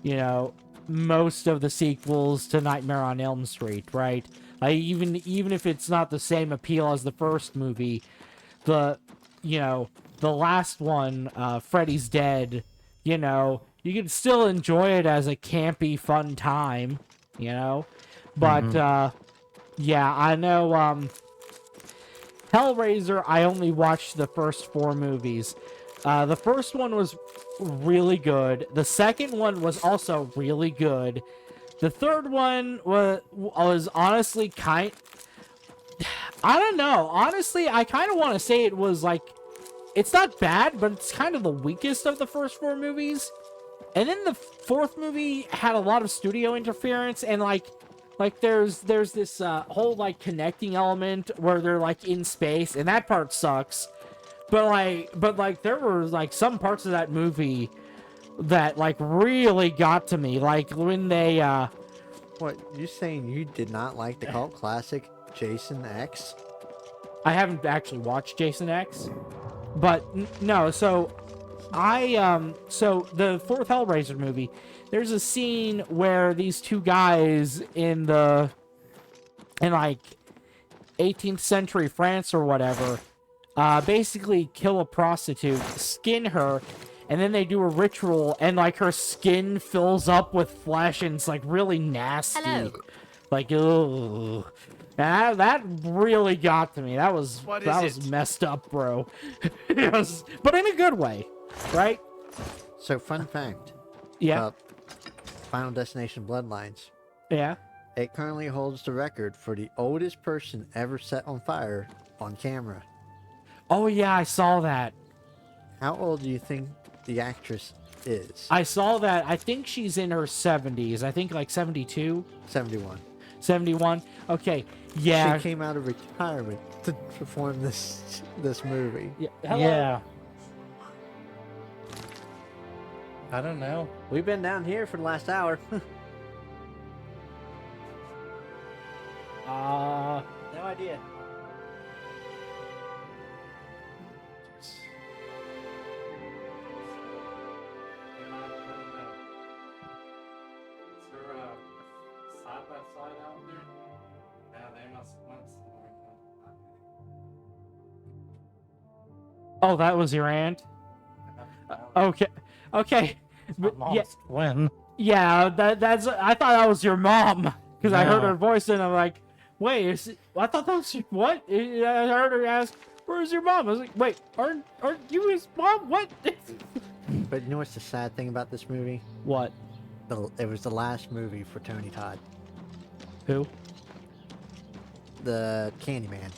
you know, most of the sequels to Nightmare on Elm Street, right? Like even if it's not the same appeal as the first movie, the last one, Freddy's Dead, you know, you can still enjoy it as a campy, fun time, you know? But, yeah, I know, Hellraiser, I only watched the first 4 movies. The first one was really good. The second one was also really good. The third one was honestly I don't know. Honestly, I kind of want to say it was like, it's not bad, but it's kind of the weakest of the first 4 movies. And then the 4th movie had a lot of studio interference, and like there's this whole like connecting element where they're like in space, and that part sucks. But like there were like some parts of that movie that like really got to me, like when they What, you saying you did not like the cult classic Jason X? I haven't actually watched Jason X, but no. So so the 4th Hellraiser movie, there's a scene where these 2 guys in like 18th century France or whatever, basically kill a prostitute, skin her, and then they do a ritual, and like her skin fills up with flesh, and it's like really nasty. Hello. Like, ugh. That really got to me. That was messed up, bro. It was, but in a good way, right? So, fun fact. Yeah. About Final Destination Bloodlines. Yeah. It currently holds the record for the oldest person ever set on fire on camera. Oh, yeah, I saw that. How old do you think the actress is? I saw that. I think she's in her 70s. I think like 72. 71. 71. Okay. Yeah. She came out of retirement to perform this movie. Yeah. Hello. Yeah. I don't know. We've been down here for the last hour. No idea. Oh, that was your aunt? Okay. Okay. Yeah. When? Yeah, that's. I thought that was your mom because I heard No. her voice and I'm like, wait, I thought that was your, what? I heard her ask, "Where's your mom?" I was like, wait, aren't you his mom? What? But you know what's the sad thing about this movie? What? It was the last movie for Tony Todd. Who? The Candyman.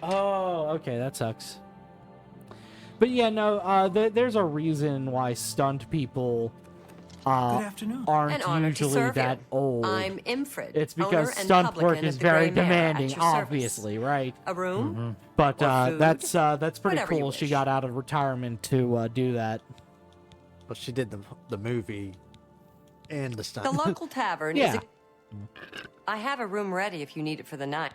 Oh, okay, that sucks. But yeah, no, there's a reason why stunt people Good afternoon. aren't An honor to usually serve that you. old. I'm Imfred, It's owner because and stunt publican work of is the very Grey Mare, at demanding, your service. obviously, right? A room? But Or food? that's pretty Whatever you cool. She wish. got out of retirement to do that. Well, she did the movie and the stunt. The local tavern Yeah. is I have a room ready if you need it for the night.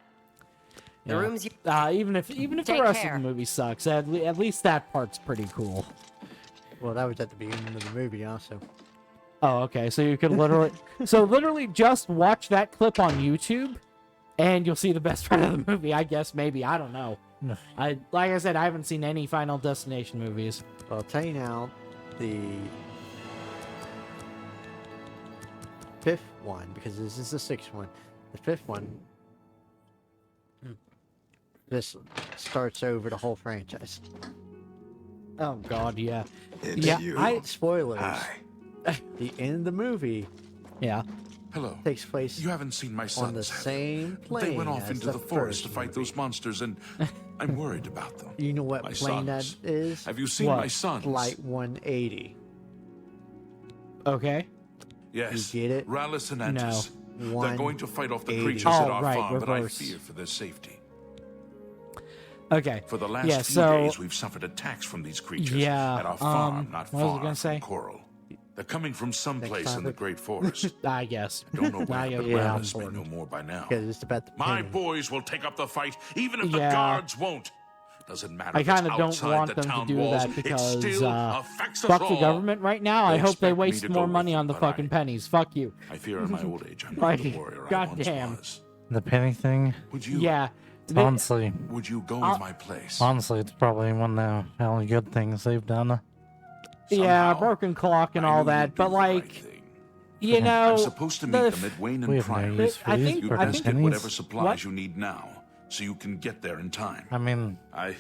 The Yeah. rooms you... Even if the Take rest care. of the movie sucks, at least that part's pretty cool. Well, that was at the beginning of the movie also. Oh, okay. So you could literally just watch that clip on YouTube, and you'll see the best part of the movie. I guess maybe I don't know. Like I said, I haven't seen any Final Destination movies. Well, I'll tell you now, the fifth one, because this is the sixth one. The fifth one, this starts over the whole franchise. Oh God, yeah, It's yeah. you. Spoilers. Hi. The end of the movie Yeah. Hello. takes place You haven't seen my on sons, the have same you? plane They went off as into the the forest to first fight movie. those monsters, and I'm worried about them. You know what My plane sons. that is? Have you seen What? my sons? Flight 180. Okay. Yes. You get it? Rallis and Antis. They're 180. going to fight off the creatures Oh, at our right, farm, but I reverse. fear for their safety. Okay. For the last Yeah, few so- days, we've suffered attacks from these creatures Yeah, at our farm, not what was I far gonna from say? Coral. They're coming from someplace in the topic. Great Forest. I guess. Don't know where, Now but you're Rallis may important. know more by now. Because it's about the My penny. boys will take up the fight, even if the Yeah. guards won't. Doesn't matter. I if it's kind of don't outside want the them to town do walls, that it because still affects us fuck the all. government right now. They I hope they expect me waste to more go money with on the them, but fucking pennies. Fuck you. I fear in my old age I'm not Like, the warrior I once goddamn. was. The penny thing? Would you? Yeah. Honestly, Would you go with my place? honestly, it's probably one of the only good things they've done. Yeah, Somehow, broken clock and I all knew that, you'd but do the right like, thing. you know, I'm supposed to meet them at Wayne We and have no Priory. use for I these think- You I best think- get pennies. whatever supplies What? you need now, so you can get there in time. I mean, I need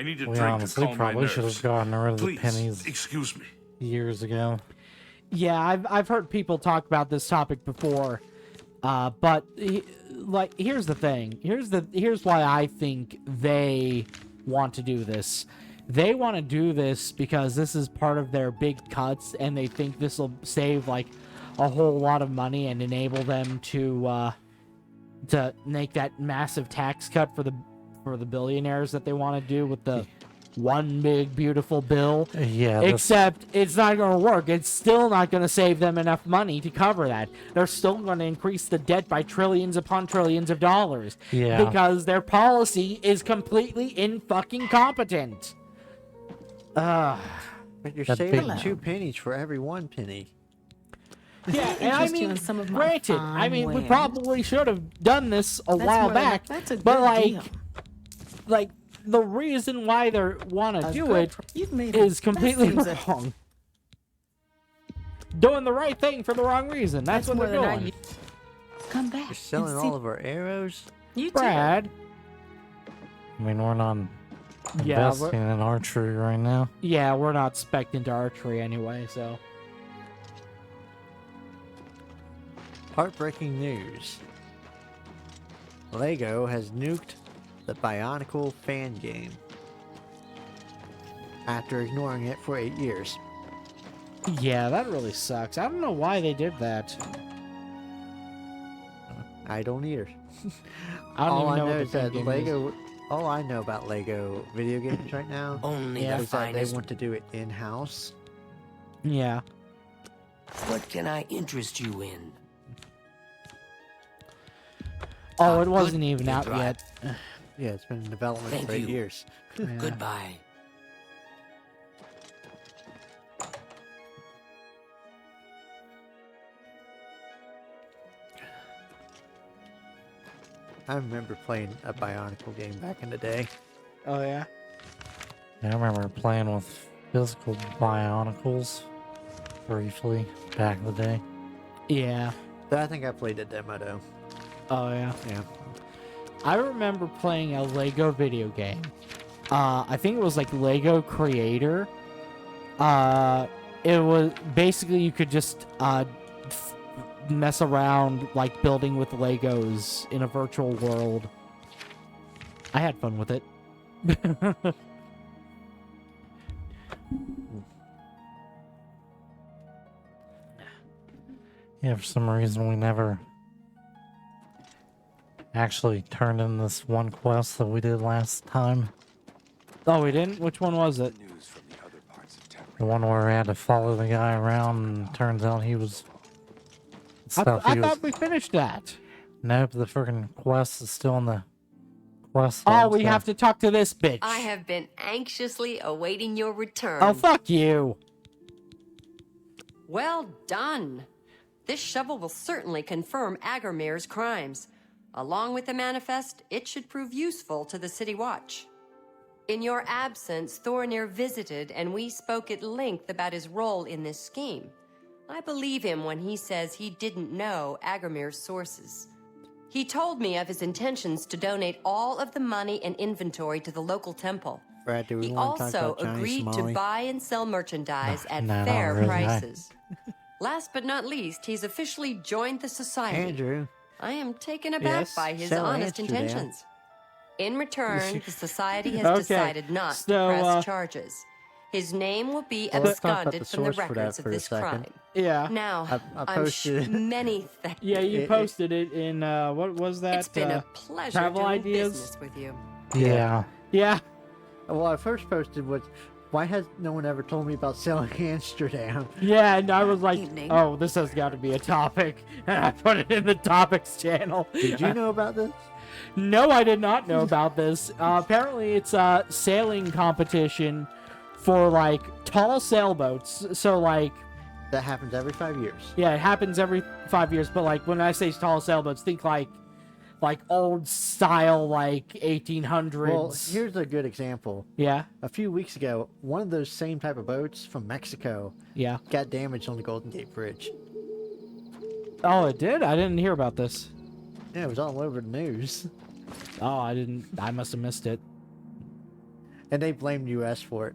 a we drink to honestly calm my probably nerves. should have gotten rid of the Please, pennies excuse me. years ago. yeah, I've heard people talk about this topic before, but like, here's the thing. Here's why I think they want to do this. They want to do this because this is part of their big cuts, and they think this will save like a whole lot of money and enable them to make that massive tax cut for the billionaires that they want to do with the one big beautiful bill. Yeah, that's- Except it's not going to work. It's still not going to save them enough money to cover that. They're still going to increase the debt by trillions upon trillions of dollars. Yeah. Because their policy is completely in-fucking competent. But you're That saving big- 2 pennies for every 1 penny. Yeah, and I interest you mean, in some of my granted, fine I mean, we wares? probably should have done this a That's while more than back, that's a but good like, deal. like the reason why they want to A do good it You've made it. is That completely seems a- wrong. Doing the right thing for the wrong reason. That's what more they're than I doing. Come back. You're selling and see all of our arrows? you Brad. I mean, we're not Yeah, investing in archery right now. yeah, we're not spec'd into archery anyway, so. Heartbreaking news. Lego has nuked the Bionicle fan game after ignoring it for 8 years. Yeah, that really sucks. I don't know why they did that. I don't either. I don't all even I know know what is the that game Lego. All I know about Lego video games right now Only Yeah. the is that they finest. want to do it in house. Yeah. What can I interest you in? Oh, Ah, it wasn't good. even Good out drive. yet. Yeah, it's been in development Thank for 8 you. years. Yeah. Goodbye. I remember playing a Bionicle game back in the day. Oh, yeah? I remember playing with physical Bionicles briefly back in the day. Yeah. But I think I played the demo though. Oh, yeah. Yeah. I remember playing a Lego video game. I think it was like Lego Creator. It was basically you could just mess around like building with Legos in a virtual world. I had fun with it. Yeah, for some reason we never actually turned in this one quest that we did last time. Oh, we didn't? Which one was it? The one where we had to follow the guy around and turns out he was... I he was... thought we finished that. Nope, the freaking quest is still in the quest Oh, log, we so- have to talk to this bitch. I have been anxiously awaiting your return. Oh, fuck you. Well done. This shovel will certainly confirm Agramir's crimes. Along with the manifest, it should prove useful to the City Watch. In your absence, Thornir visited and we spoke at length about his role in this scheme. I believe him when he says he didn't know Agramir's sources. He told me of his intentions to donate all of the money and inventory to the local temple. Brad, do we He want to talk also about Johnny agreed to Somali? buy and sell merchandise at no, not fair really. prices. Last but not least, he's officially joined the society. Andrew. I am taken aback Yes? by his Sell honest Amsterdam. intentions. In return, the society has Okay, decided not so, to press charges. His name will be Well, let's talk about absconded the from the source for that records of for a this second. crime. Yeah. Now, I I'm posted- many thanks. Yeah, you It- posted it in, what was that? It's been a pleasure travel doing ideas? business with you. Yeah. Yeah. Well, I first posted was, why has no one ever told me about selling Amsterdam? Yeah, and I was like, Evening. oh, this has got to be a topic. And I put it in the topics channel. Did you know about this? No, I did not know about this. Apparently, it's a sailing competition for, like, tall sailboats. So, like, That happens every 5 years. yeah, it happens every 5 years. But, like, when I say tall sailboats, think, like old style, like, 1800s. Well, here's a good example. Yeah, A few weeks ago, one of those same type of boats from Mexico yeah. got damaged on the Golden Gate Bridge. Oh, it did? I didn't hear about this. Yeah, it was all over the news. Oh, I must have missed it. And they blamed US for it.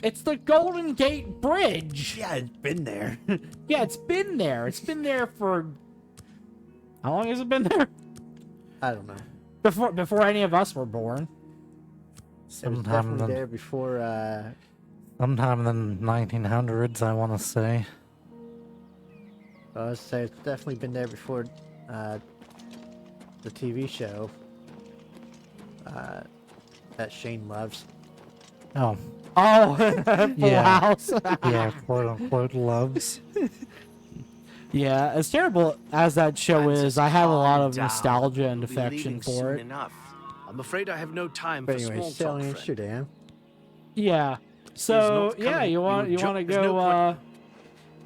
It's the Golden Gate Bridge. Yeah, it's been there. Yeah, it's been there. It's been there for... How long has it been there? I don't know. Before any of us were born. It was Sometime definitely in there before, sometime in the 1900s, I want to say. I would say it's definitely been there before, the TV show, that Shane loves. Oh, Oh, Full Yeah. House. yeah, quote unquote loves. Yeah, as terrible as that show Francis, is, I have a lot calm of down. nostalgia and We'll be affection leaving for soon it. Enough. I'm afraid I have no time But for anyway, small selling talk, friend. Amsterdam. Yeah. So not yeah, coming. you want You to there's go? no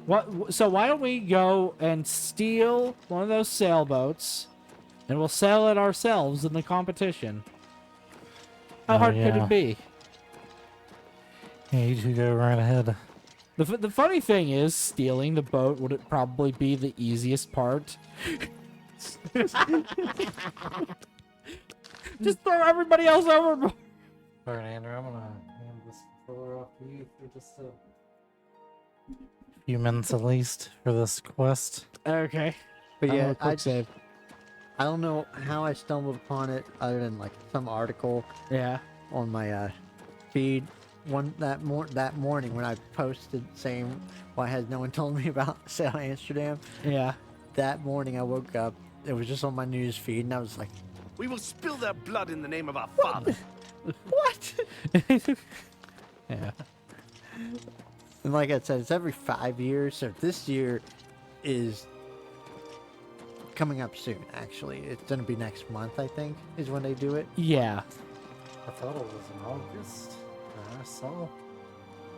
What? So why don't we go and steal one of those sailboats, and we'll sell it ourselves in the competition? How Oh, hard could yeah. it be? Yeah, you two go right ahead. The funny thing is, stealing the boat would probably be the easiest part. Just throw everybody else overboard. Alright, Andrew, I'm gonna hand this controller off to you for just a few minutes at least for this quest. Okay. But yeah, quick save. I don't know how I stumbled upon it other than like some article Yeah. on my feed that morning when I posted saying why has no one told me about Sail Amsterdam. Yeah. That morning I woke up, it was just on my news feed, and I was like, We will spill their blood in the name of our father. what? Yeah. And like I said, it's every 5 years, so this year is coming up soon, actually. It's going to be next month, I think, is when they do it. Yeah. I thought it was in August. I saw.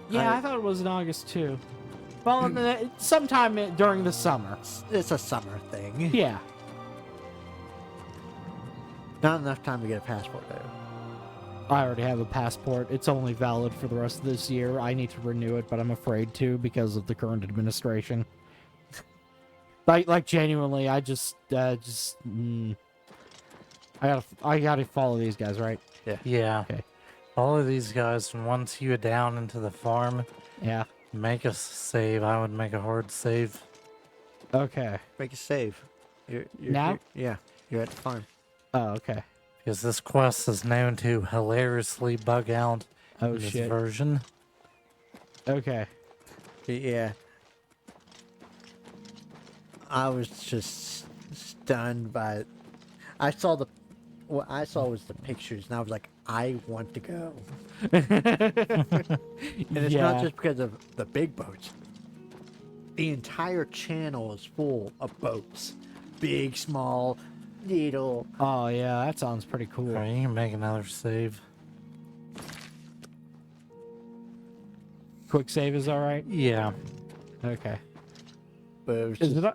Yeah, I thought it was in August too. Well, sometime during the summer. It's a summer thing. Yeah. Not enough time to get a passport, though. I already have a passport. It's only valid for the rest of this year. I need to renew it, but I'm afraid to because of the current administration. Like genuinely, I gotta follow these guys, right? Yeah. Yeah. Okay. All of these guys, once you get down into the farm, Yeah. make a save. I would make a hard save. Okay. Make a save. You're Now? yeah, you're at the farm. Oh, okay. Because this quest is known to hilariously bug out Oh, in this shit. version. Okay. Yeah. I was just stunned by it. What I saw was the pictures, and I was like, I want to go. And it's not just because of the big boats. The entire channel is full of boats. Big, small, little. Oh, yeah, that sounds pretty cool. Alright, you can make another save. Quick save is alright? Yeah. Okay. But it was Is just, it?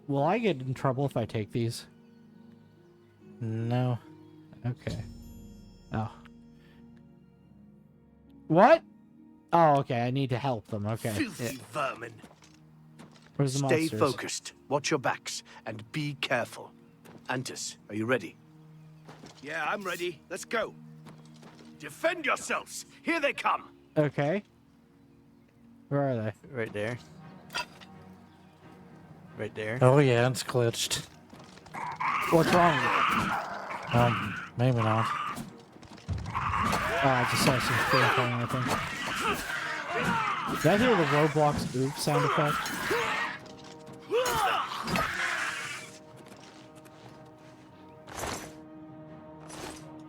Will I get in trouble if I take these? No. Okay. Oh. What? Oh, okay. I need to help them. Okay. Filthy vermin. Where's the Stay monsters? focused, watch your backs, and be careful. Antus, are you ready? Yeah, I'm ready. Let's go. Defend yourselves. Here they come. Okay. Where are they? right there. Right there. Oh yeah, it's glitched. What's wrong with it? Maybe not. Oh, I just saw some thing I think. Did I hear the Roblox oops sound effect?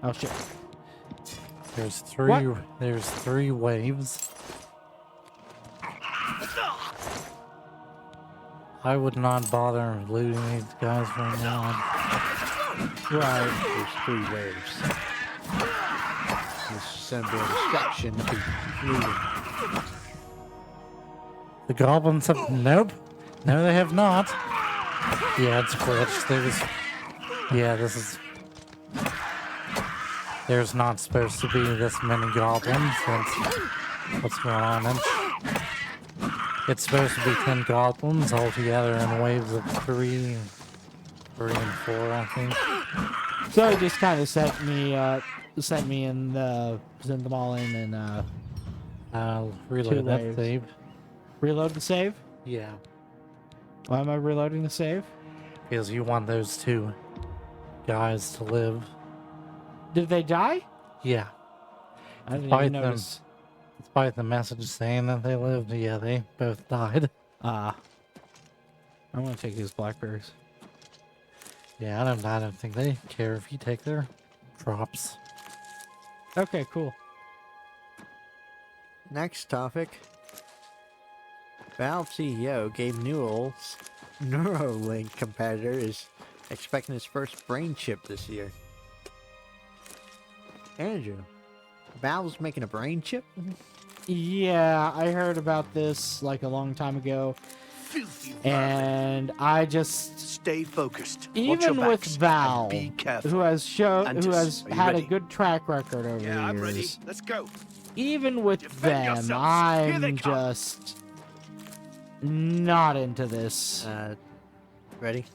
Oh shit. There's three waves. I would not bother looting these guys right now. Right. There's 3 waves. There's symbol of destruction to be looted. The goblins have... Nope. No, they have not. Yeah, it's glitched. Yeah, this is... There's not supposed to be this many goblins. What's going on? It's supposed to be 10 goblins all together in waves of 3 and 4, I think. So it just kind of sent me in sent them all in and Reload that waves. save. Reload the save? Yeah. Why am I reloading the save? Because you want those 2 guys to live. Did they die? Yeah. I didn't Despite even them- notice. Despite the message saying that they lived, yeah, they both died. Ah. I want to take these blackberries. Yeah, I don't think they care if you take their drops. Okay, cool. Next topic. Valve CEO Gabe Newell's Neuralink competitor is expecting his first brain chip this year. Andrew, Valve's making a brain chip? Yeah, I heard about this like a long time ago. Filthy vermin. And I just Stay focused. Watch even your with backs, and Valve, be careful. who has Antus, are you had ready? a good track record over Yeah, the I'm ready. years, Let's go. even with Defend them, yourselves. Here they I'm come. just not into this. Ready?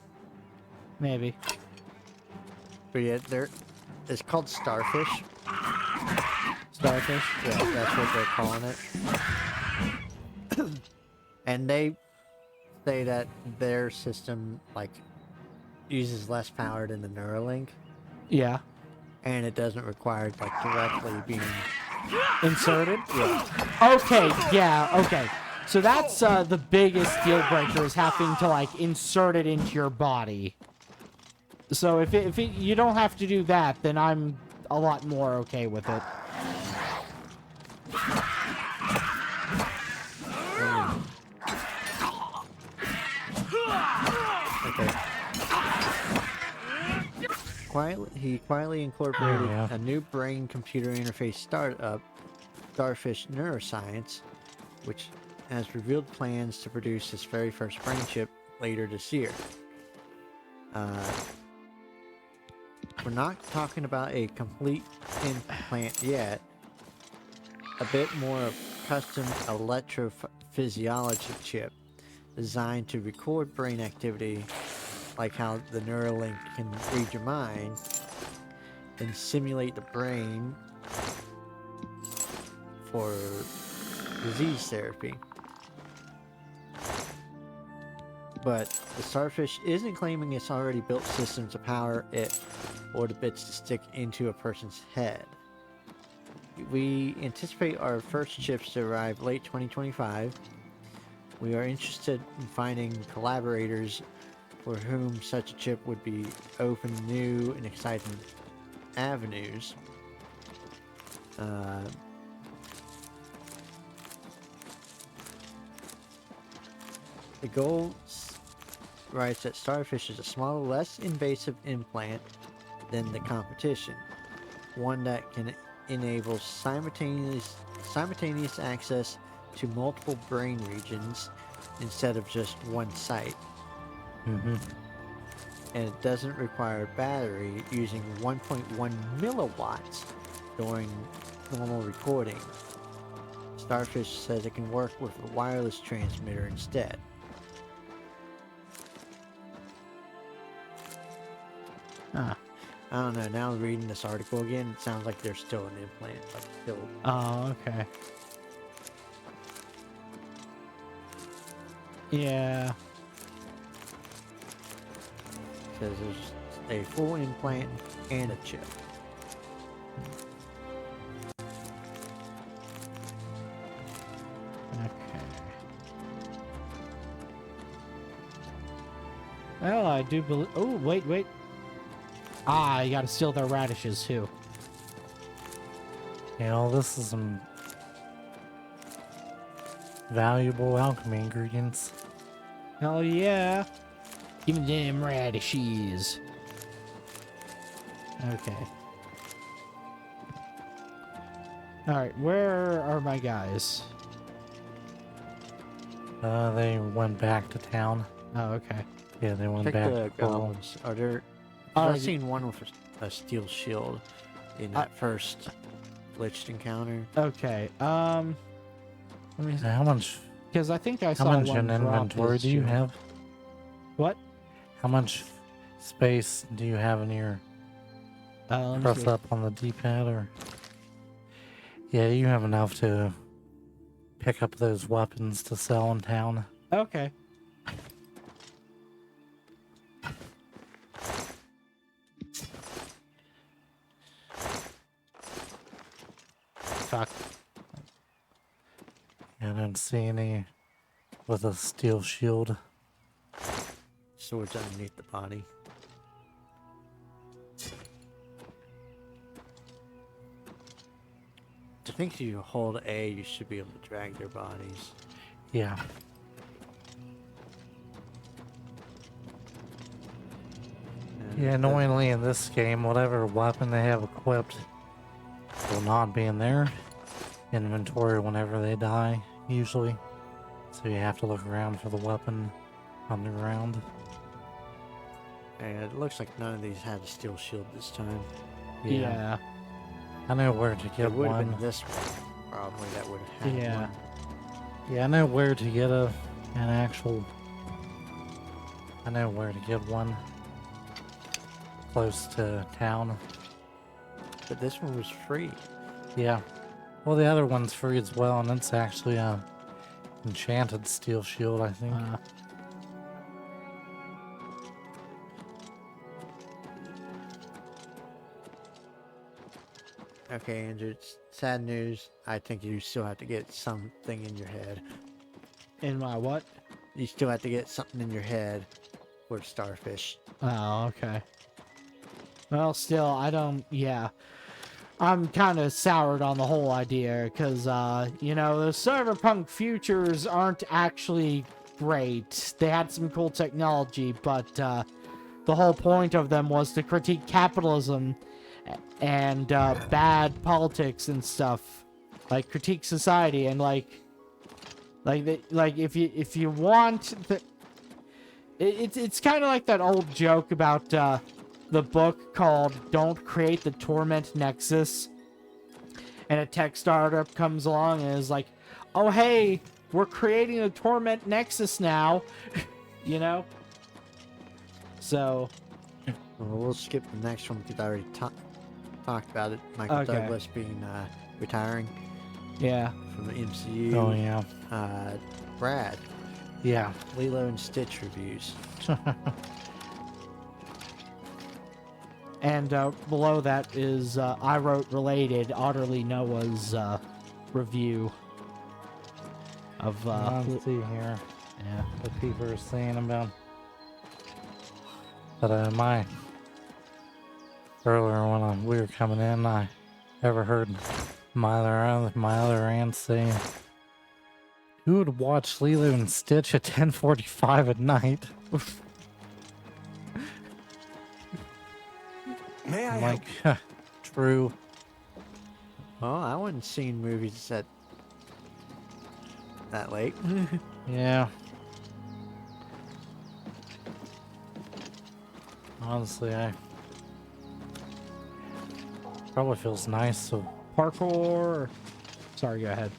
Maybe. But yeah, it's called Starfish. Starfish? Yeah, that's what they're calling it. And they say that their system, like, uses less power than the Neuralink. Yeah. And it doesn't require, like, directly being... Inserted? Yeah. Okay, yeah, okay. So that's the biggest deal breaker, is having to, like, insert it into your body. So if you don't have to do that, then I'm a lot more okay with it. Okay. He quietly incorporated a new brain-computer interface startup, Starfish Neuroscience, which has revealed plans to produce its very first brain chip later this year. We're not talking about a complete implant yet. A bit more of custom electrophysiology chip designed to record brain activity, like how the Neuralink can read your mind, and simulate the brain for disease therapy. But the Starfish isn't claiming it's already built systems to power it or the bits to stick into a person's head. We anticipate our first chips to arrive late 2025. We are interested in finding collaborators for whom such a chip would be open new and exciting avenues. The goal writes that Starfish is a smaller, less invasive implant than the competition, one that can enable simultaneous access to multiple brain regions instead of just one site. Mm-hmm. And it doesn't require a battery, using 1.1 milliwatts during normal recording. Starfish says it can work with a wireless transmitter instead. Huh. I don't know, now reading this article again, it sounds like there's still an implant, like still... Oh, okay. Yeah. Says there's a full implant and a chip. Okay. Well, I do believe... Oh, wait. Ah, you gotta steal their radishes, too. You know, this is some valuable alchemy ingredients. Hell yeah. Give me them radishes. Okay. Alright, where are my guys? They went back to town. Oh, okay. Yeah, they went Check back. the goblins. Are there... I've seen one with a steel shield in that first glitched encounter. Okay, let me... How much... Because I think I saw How much one in drop inventory his do you shield. have? What? How much space do you have in your... Let me press see. up on the D-pad, or... Yeah, you have enough to pick up those weapons to sell in town. Okay. Fuck. I don't see any with a steel shield. Swords underneath the body. I think if you hold A, you should be able to drag their bodies. Yeah. Yeah, annoyingly in this game, whatever weapon they have equipped will not be in their inventory whenever they die, usually. So you have to look around for the weapon on the ground. And it looks like none of these had a steel shield this time. Yeah. I know where to It get would have one. been this one, probably, that would have had Yeah. one. Yeah, I know where to get a An actual... I know where to get one. Close to town. But this one was free. Yeah. Well, the other one's free as well, and it's actually a enchanted steel shield, I think. Okay, Andrew, it's sad news. I think you still have to get something in your head. In my what? You still have to get something in your head for starfish. Oh, okay. Well, still, I don't, yeah. I'm kind of soured on the whole idea, because, you know, the cyberpunk futures aren't actually great. They had some cool technology, but, the whole point of them was to critique capitalism and, bad politics and stuff. Like, critique society, and, like if you want the... It's kind of like that old joke about, the book called Don't Create the Torment Nexus. And a tech startup comes along and is like, oh hey, we're creating a Torment Nexus now. You know? So... Well, we'll skip the next one because I already talked about it. Michael Douglas being retiring. Yeah. From the MCU. Oh, yeah. Brad. Yeah. Lilo and Stitch reviews. And below that is I wrote related Otterly Noah's review of let's see here. Yeah, what people are saying about. But my earlier when we were coming in, I ever heard my other aunt say, "Who would watch Lilo and Stitch at 10:45 at night?" May I like, true. Well, I wasn't seeing movies at that late. Yeah. Honestly, I probably feels nice. So parkour. Sorry, go ahead.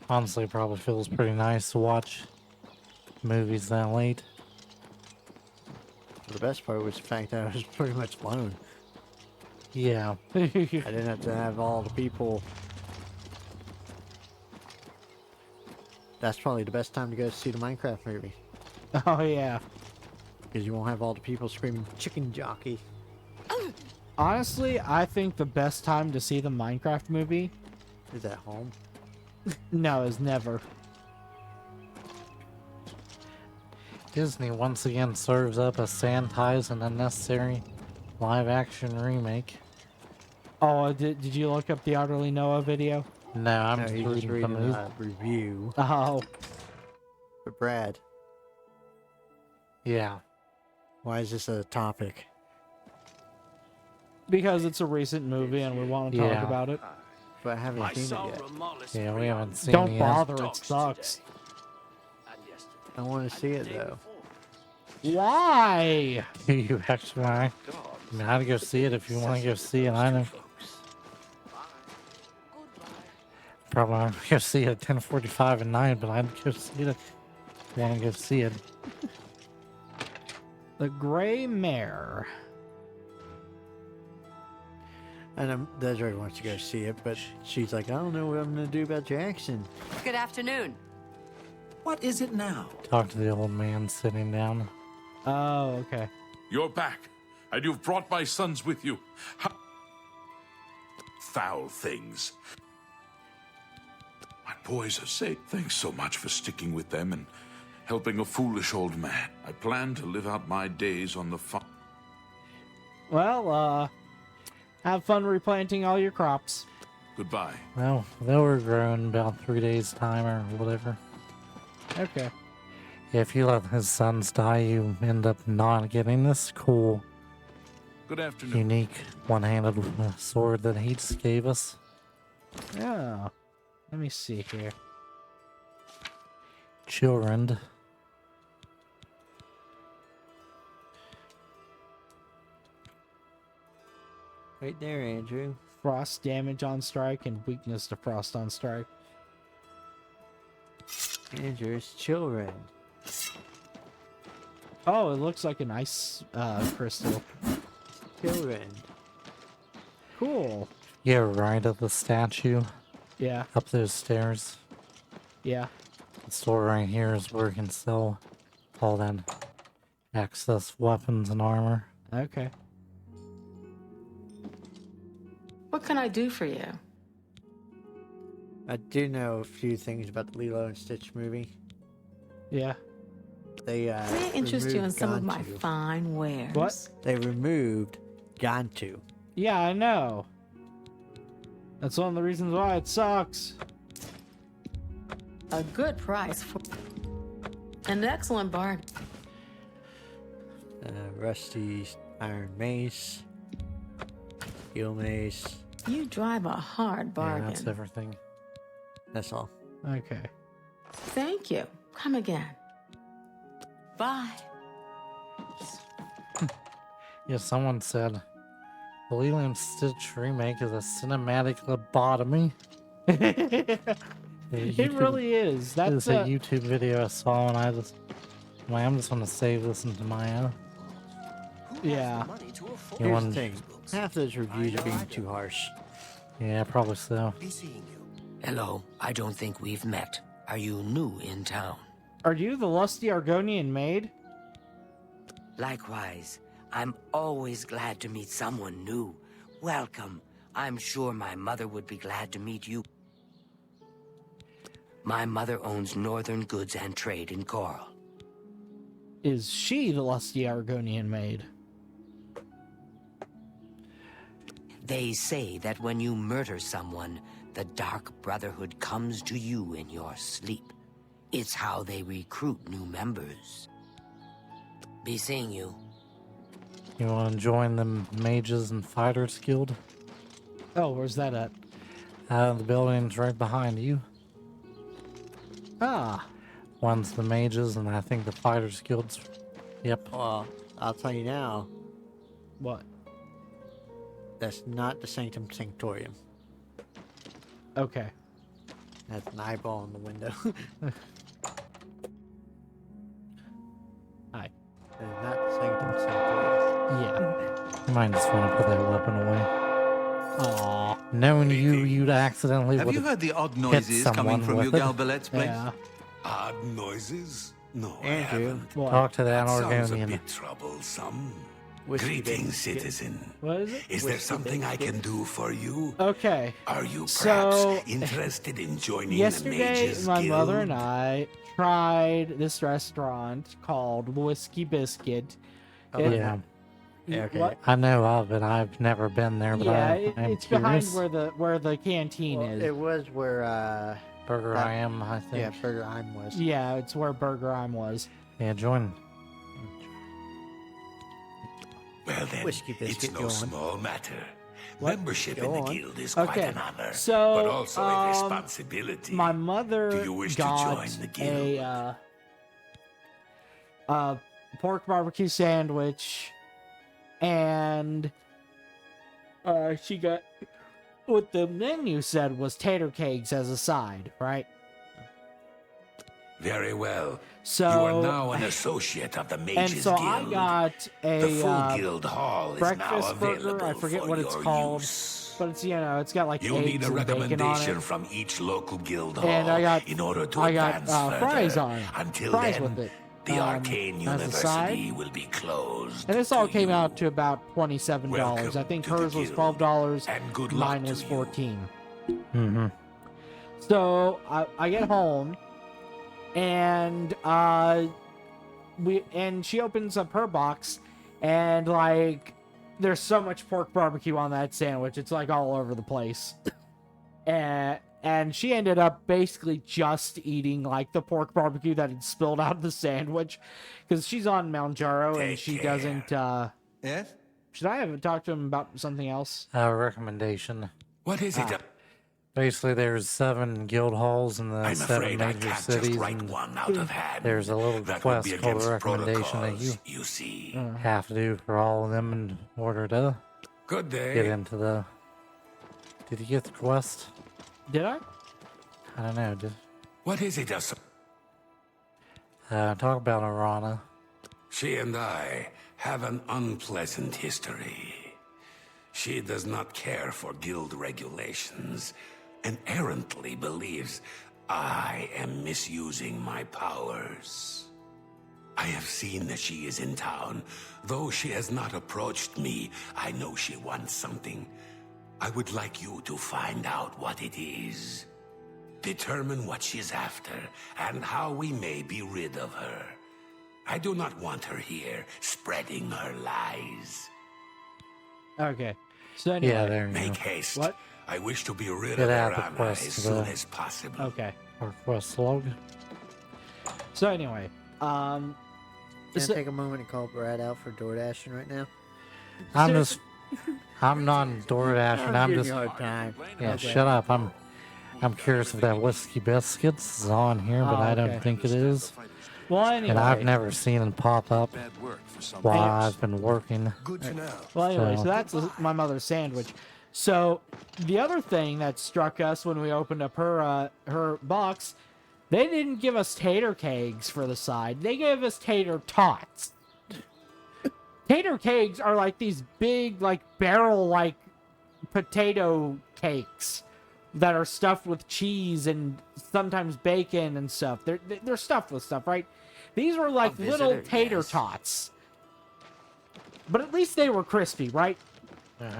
Honestly, it probably feels pretty nice to watch movies that late. The best part was the fact that I was pretty much alone. Yeah. I didn't have to have all the people. That's probably the best time to go see the Minecraft movie. Oh, yeah. Because you won't have all the people screaming, chicken jockey. Honestly, I think the best time to see the Minecraft movie... Is at home? No, is never. Disney once again serves up a sanitized and unnecessary live-action remake. Oh, did you look up the Otterly Noah video? No, I'm he's just reading the a review. Oh. But Brad. Yeah. Why is this a topic? Because it's a recent movie and we want to talk about it. But I haven't seen it yet. Yeah, we haven't seen Don't it yet. bother, it sucks. I want to see it though. Why? You actually, I mean, I'd go see it if you want to go see it. I know. Probably not gonna go see it at 10:45 at night, but I'd go see it if you want to go see it. The Gray Mare. And Desiree wants to go see it, but she's like, I don't know what I'm going to do about Jackson. Good afternoon. What is it now? Talk to the old man sitting down. Oh, okay. You're back, and you've brought my sons with you. Foul things. My boys are safe. Thanks so much for sticking with them and helping a foolish old man. I plan to live out my days on the farm. Well, have fun replanting all your crops. Goodbye. Well, they were grown about 3 days' time or whatever. Okay. Yeah, if you let his sons die, you end up not getting this cool, Good afternoon. unique one-handed sword that he just gave us. Yeah. Let me see here. Children. Right there, Andrew. Frost damage on strike and weakness to frost on strike. Dangerous children. Oh, it looks like a nice crystal. Children. Cool. Yeah, right at the statue. Yeah. Up those stairs. Yeah. The store right here is where you can sell all that excess weapons and armor. Okay. What can I do for you? I do know a few things about the Lilo and Stitch movie. Yeah. They May I interest you in some of my Gantu. fine wares? What? They removed Gantu. Yeah, I know. That's one of the reasons why it sucks. A good price for an excellent bargain. Rusty iron mace. Steel mace. You drive a hard bargain. Yeah, that's everything. That's all. Okay. Thank you. Come again. Bye. Yeah, someone said the Lilo and Stitch remake is a cinematic lobotomy. It really is. That's This is a YouTube video I saw, and I'm just gonna save this into my yeah. You Here's want- the thing. Half those reviews are being too harsh. Yeah, probably so. Hello, I don't think we've met. Are you new in town? Are you the lusty Argonian maid? Likewise, I'm always glad to meet someone new. Welcome. I'm sure my mother would be glad to meet you. My mother owns Northern Goods and Trade in Coral. Is she the lusty Argonian maid? They say that when you murder someone, the Dark Brotherhood comes to you in your sleep. It's how they recruit new members. Be seeing you. You want to join the Mages and Fighters Guild? Oh, where's that at? The building's right behind you. Ah. One's the Mages, and I think the Fighters Guild's... Yep. Well, I'll tell you now. What? That's not the Sanctum Sanctorium. Okay. That's an eyeball in the window. Hi. That is not the Sanctum Sanctorium. Yeah. You might just want to put that weapon away. Aw. Knowing you'd accidentally Have you heard the odd noises coming from Yugal Ballet's place? Yeah. Odd noises? No, I Andrew, haven't. What? Talk to that Sounds a Argonian. bit troublesome. Whiskey Greetings, biscuit. citizen. What is it? Is there Whiskey something I biscuit. can do for you? Okay. Are you So, perhaps interested in joining the Yesterday, Mages my Guild? mother and I tried this restaurant called Whiskey Biscuit. It- Yeah. Yeah, okay. What? I know of it. I've never been there, but Yeah, I'm it's behind curious. where the canteen Well, is. it was where, Burger that- I am, I think. yeah, Burger Heim was. Yeah, it's where Burger I'm was. Yeah, join. Well then, Whiskey biscuit, it's go no on. small matter. What? Membership Go in the on. guild is quite Okay, an honor, so, but also a responsibility. My mother Do you wish to got join the guild? a pork barbecue sandwich, and she got what the menu said was tater cakes as a side, right? Very well. So you are now an associate of the and Mages so Guild. I got The full a guild hall is now breakfast burger. available I forget for what it's your called, use. but it's it's got like You'll need eggs a and bacon on recommendation it. from each local guild hall And I got in order to I got advance fries further. on it. Until Fries then, with it. the Arcane as a side. University will be closed. And this all to came you. out to about $27. Welcome I think to the hers was guild, $12. and good luck Mine to was you. 14. Mm-hmm. So I get home, and she opens up her box, and like there's so much pork barbecue on that sandwich, it's like all over the place. And she ended up basically just eating like the pork barbecue that had spilled out of the sandwich, because she's on Mounjaro and Take she care. doesn't. Yes? Should I have talked to him about something else? Recommendation. What is it? Basically, there's 7 guild halls in the I'm 7 afraid I major can't just cities, write and one out of hand. there's a little That would quest be called against a recommendation that protocols, you see. have to do for all of them in order to Good day. get into the... Did you get the quest? Did I? I don't know. What is it? Talk about Arana. She and I have an unpleasant history. She does not care for guild regulations and errantly believes I am misusing my powers. I have seen that she is in town. Though she has not approached me, I know she wants something. I would like you to find out what it is. Determine what she's after and how we may be rid of her. I do not want her here, spreading her lies. Okay. So anyway, Yeah, there you Make go. haste. What? I wish to be rid Get of out the Arana quest as for soon the- as possible. Okay. Request log. So anyway, Can so- I take a moment and call Brad out for door dashing right now? I'm just. I'm not door dashing. I'm giving just. you a hard time. Yeah, Okay. shut up. I'm curious if that whiskey biscuits is on here, but Oh, I okay. don't think it is. well, anyway. And I've never seen it pop up while I've been working. Good to know. Well, anyway, So- so that's my mother's sandwich. So the other thing that struck us when we opened up her box, they didn't give us tater kegs for the side. They gave us tater tots. Tater kegs are like these big, like barrel-like potato cakes that are stuffed with cheese and sometimes bacon and stuff. They're stuffed with stuff, right? These were like A little visitor, tater yes. tots. But at least they were crispy, right?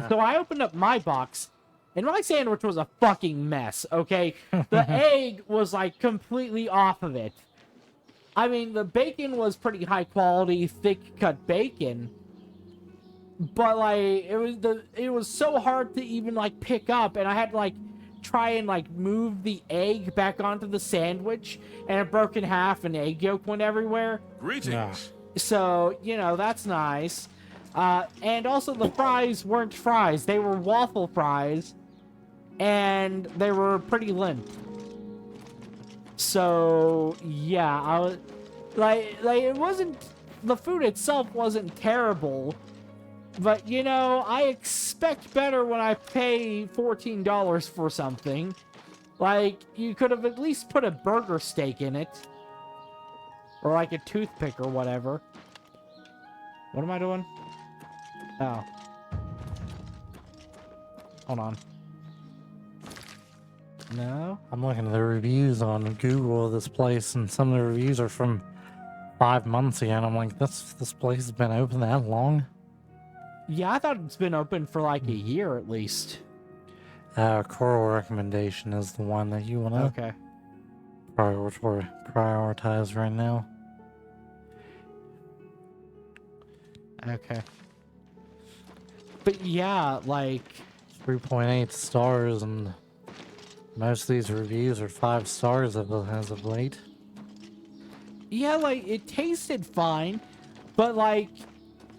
So I opened up my box, and my sandwich was a fucking mess, okay? The egg was, like, completely off of it. I mean, the bacon was pretty high quality, thick-cut bacon. But, like, it was so hard to even, like, pick up, and I had to, like, try and, like, move the egg back onto the sandwich, and it broke in half, and egg yolk went everywhere. Greetings. So, you know, that's nice. And also the fries weren't fries. They were waffle fries. And they were pretty limp. So, yeah, I was... Like, it wasn't... The food itself wasn't terrible. But, you know, I expect better when I pay $14 for something. Like, you could have at least put a burger steak in it. Or like a toothpick or whatever. What am I doing? Oh. Hold on. No? I'm looking at the reviews on Google of this place, and some of the reviews are from 5 months ago, and I'm like, this place has been open that long? Yeah, I thought it's been open for like a year at least. Coral recommendation is the one that you want to Okay. prioritize right now. Okay. But yeah, like... 3.8 stars, and most of these reviews are 5 stars as of late. Yeah, like, it tasted fine, but like,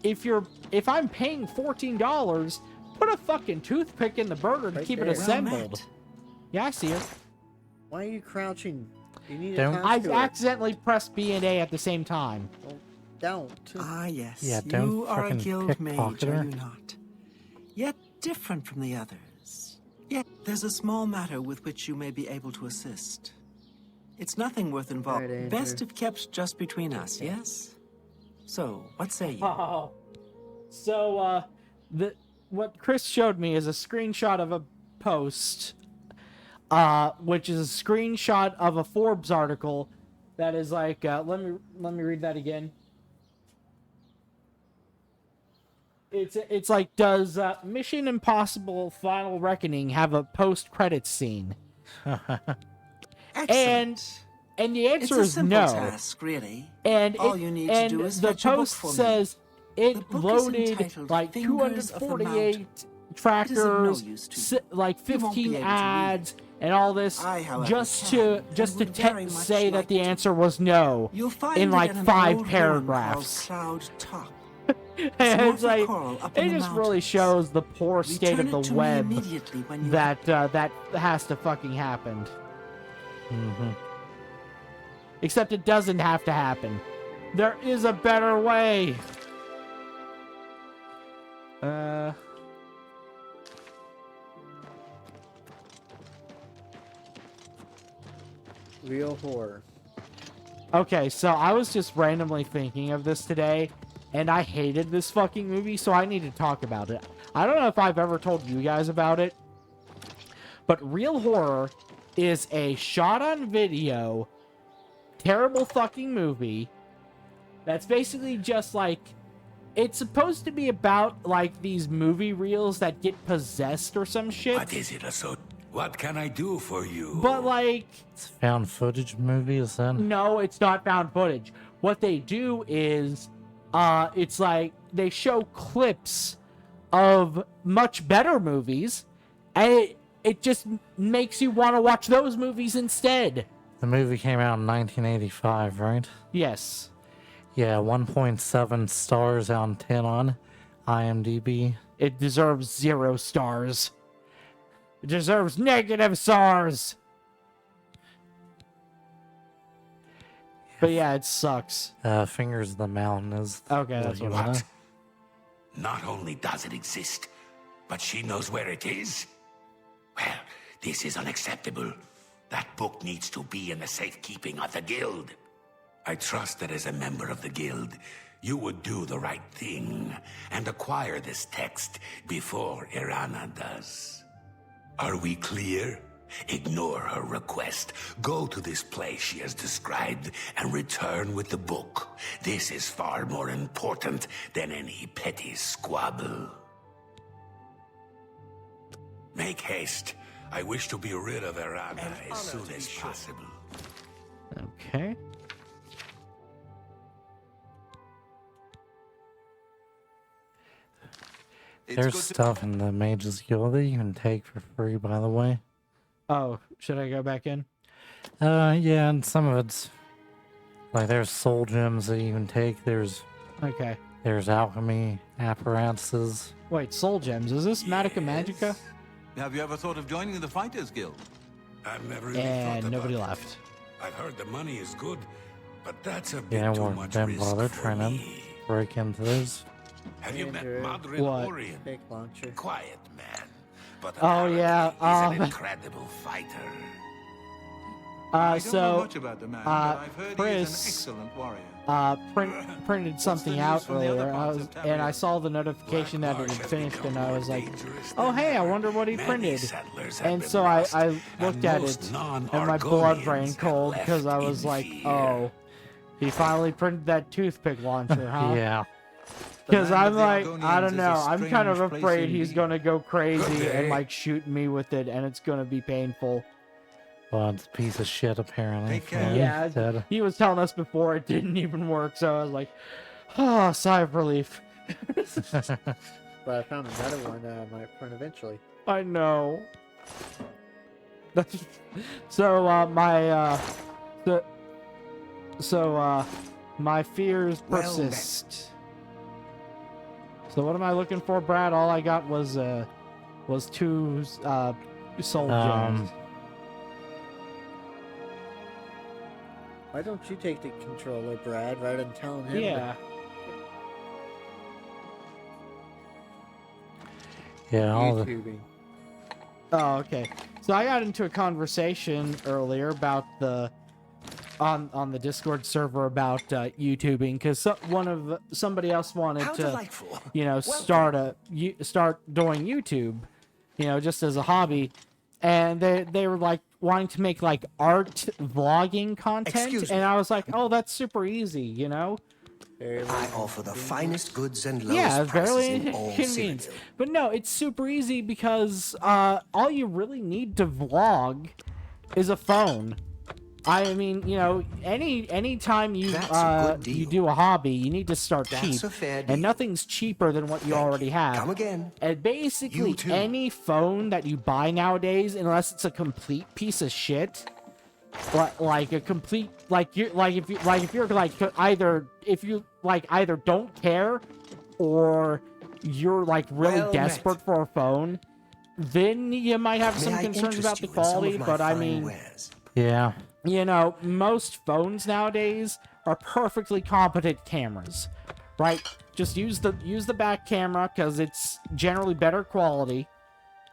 if I'm paying $14, put a fucking toothpick in the burger to Right keep there. it Well assembled. met. Yeah, I see it. Why are you crouching? You need Don't- to I accidentally pressed B and A at the same time. Don't. Ah, yes. Yeah, don't you are a frickin' guild mage, pickpocket her. are you not? Yet different from the others. Yet there's a small matter with which you may be able to assist. It's nothing worth involving. Andrew. Best if kept just between us, yes? So, what say you? Oh. So, what Chris showed me is a screenshot of a post, which is a screenshot of a Forbes article that is like, let me read that again. It's like, does Mission Impossible Final Reckoning have a post-credits scene? Excellent. And the It's answer a is simple no. task, really. And All it, you need to and do is the fetch a book post for me. says The it book is loaded entitled like Fingers of the 248 Mountain. It is of no trackers, use to you. like You won't be 15 able to read ads, and all this I, however, just can, to and just to would very much say that like the to. answer was no You'll find in it like in an 5 old paragraphs. ruin called Cloud Top. And North it's of like Coral, up it in the just really mountains. shows the poor state Return of it the to me web immediately when you that that has to fucking happen. Mm-hmm. Except it doesn't have to happen. There is a better way. Real horror. Okay, so I was just randomly thinking of this today, and I hated this fucking movie, so I need to talk about it. I don't know if I've ever told you guys about it, but Real Horror is a shot-on-video, terrible fucking movie that's basically just like... It's supposed to be about, like, these movie reels that get possessed or some shit. What is it, Asot? What can I do for you? But, like... It's found footage movies, then? No, it's not found footage. What they do is, it's like, they show clips of much better movies, and it just makes you want to watch those movies instead. The movie came out in 1985, right? Yes. Yeah, 1.7 stars out of 10 on IMDb. It deserves 0 stars. It deserves negative stars. But yeah, it sucks. Fingers of the Mountain is... Okay, that's what I know. Not only does it exist, but she knows where it is? Well, this is unacceptable. That book needs to be in the safekeeping of the guild. I trust that as a member of the guild, you would do the right thing and acquire this text before Irana does. Are we clear? Ignore her request. Go to this place she has described and return with the book. This is far more important than any petty squabble. Make haste. I wish to be rid of Irana as soon as possible. Okay. There's stuff in the Mage's Guild that you can take for free, by the way. Oh, should I go back in? Yeah, and some of it's... Like, there's soul gems that you can take. There's... Okay. There's alchemy apparatuses. Wait, soul gems. Is this Magica Magica? Have you ever thought of joining the Fighters Guild? I've never really And thought about nobody it. left. I've heard the money is good, but that's a bit Yeah, too we're much don't risk bother for trying to me. break into this. Have you met Andrew. Madrid What? Orion? Fake launcher. Quiet man, but Oh, yeah, apparently he's an incredible fighter. I don't know So, much about the man, but I've heard he is an Chris, excellent warrior. printed something the out news from the other earlier, parts of and I Tamriel? saw the notification that it had finished, and I was like, oh, hey, I wonder what he printed. And so I looked at it, and my blood ran cold, because I was like, oh, he finally printed that toothpick launcher, huh? Yeah. Because land I'm of the like, I Argonians don't is know, a I'm kind of strange place afraid he's indeed. going to go crazy Good and, day. like, shoot me with it, and it's going to be painful. Well, it's a piece of shit, apparently. Take care. Yeah, Dead. he was telling us before it didn't even work, so I was like, oh, sigh of relief. But I found another one that I might print eventually. I know. So, my fears Well persist. So what am I looking for, Brad? All I got was 2 soul gems. Why don't you take the controller, Brad, rather than telling him? Yeah. Yeah, all the... YouTubing. Oh, okay. So I got into a conversation earlier about on the Discord server about YouTubing, because somebody else wanted How to, delightful. start doing YouTube, just as a hobby, and they were like wanting to make like art vlogging content, Excuse and me. I was like, oh, that's super easy, I offer the finest goods and lowest Yeah, prices very in all convenient. Cyrodiil. But no, it's super easy because all you really need to vlog is a phone. I mean, any time you That's a good you deal. do a hobby, you need to start That's cheap, a fair deal. and nothing's cheaper than what you Thank already you. have. Come again. And basically, You too. any phone that you buy nowadays, unless it's a complete piece of shit, like a complete if you either don't care or you're like really Well desperate met. for a phone, then you might have May some I concerns interest about the you in some of quality. my But I fine mean, wares? Yeah. most phones nowadays are perfectly competent cameras, right? Just use the back camera because it's generally better quality,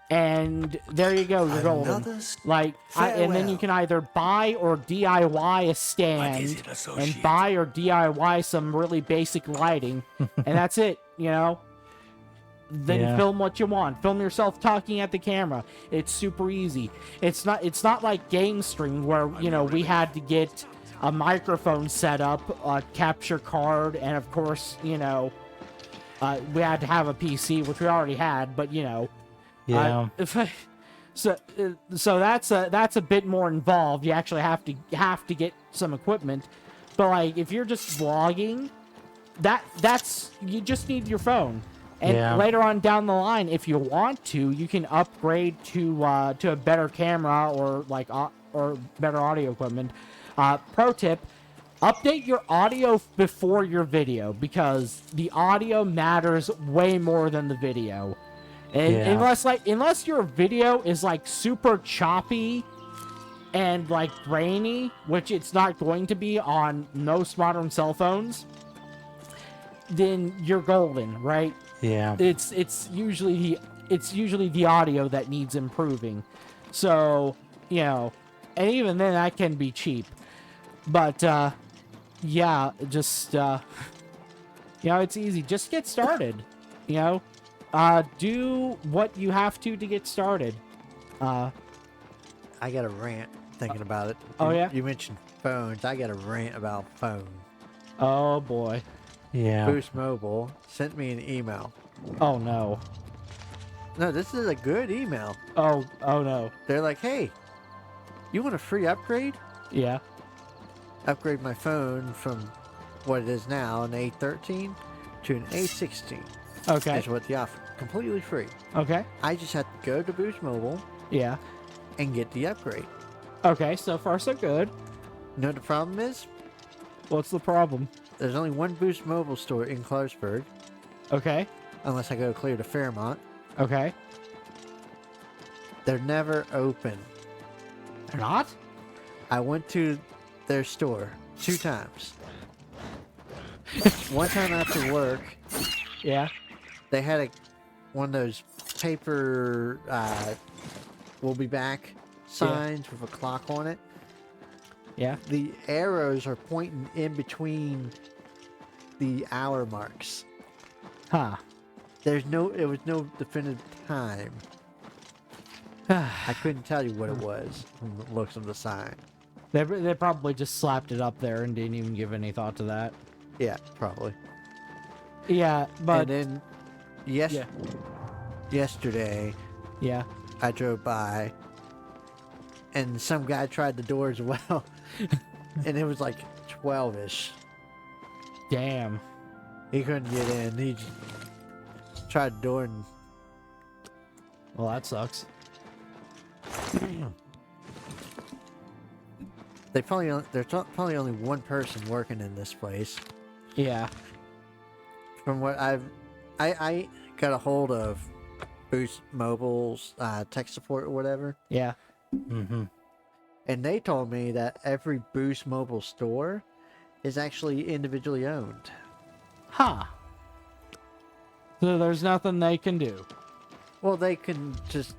and there you go, you're golden. Another Like, and then you can either buy or DIY a stand, and buy or DIY some really basic lighting, and that's it, you know? Then film what you want. Film yourself talking at the camera. It's super easy. It's not like Game Stream where, you know, we had to get a microphone set up, a capture card, and of course, you know, we had to have a PC, which we already had, but you know, so that's a bit more involved. You actually have to get some equipment, but like if you're just vlogging, that's you just need your phone. And later on down the line, if you want to, you can upgrade to a better camera or like or better audio equipment. Pro tip: update your audio before your video, because the audio matters way more than the video. And unless your video is like super choppy and like grainy, which it's not going to be on most modern cell phones, then you're golden, right? Yeah. It's usually the audio that needs improving. So, you know, and even then that can be cheap. But yeah, just you know, it's easy. Just get started. You know, do what you have to get started. I got a rant thinking about it. Oh yeah. You mentioned phones. I got a rant about phones. Oh boy. Yeah. Boost Mobile sent me an email. Oh no. No, this is a good email. Oh no. They're like, hey, you want a free upgrade? Yeah. Upgrade my phone from what it is now, an A13, to an A16. Okay. That's what they offer. Completely free. Okay. I just have to go to Boost Mobile. Yeah. And get the upgrade. Okay, so far so good. You know what the problem is? What's the problem? There's only one Boost Mobile store in Clarksburg. Okay. Unless I go clear to Fairmont. Okay. They're never open. They're not? I went to their store 2 times. One time after work. Yeah. They had one of those paper we'll be back signs with a clock on it. Yeah. The arrows are pointing in between the hour marks. Huh. It was no definitive time. I couldn't tell you what it was from the looks of the sign. They probably just slapped it up there and didn't even give any thought to that. Yeah, probably. Yeah, but and then yesterday, yeah, I drove by, and some guy tried the door as well, and it was like 12-ish. Damn. He couldn't get in. He just tried the door and. Well, that sucks. There's probably only one person working in this place. Yeah. From what I got a hold of Boost Mobile's tech support or whatever. Yeah. Mm-hmm. And they told me that every Boost Mobile store is actually individually owned. Huh. So there's nothing they can do. Well, they can just...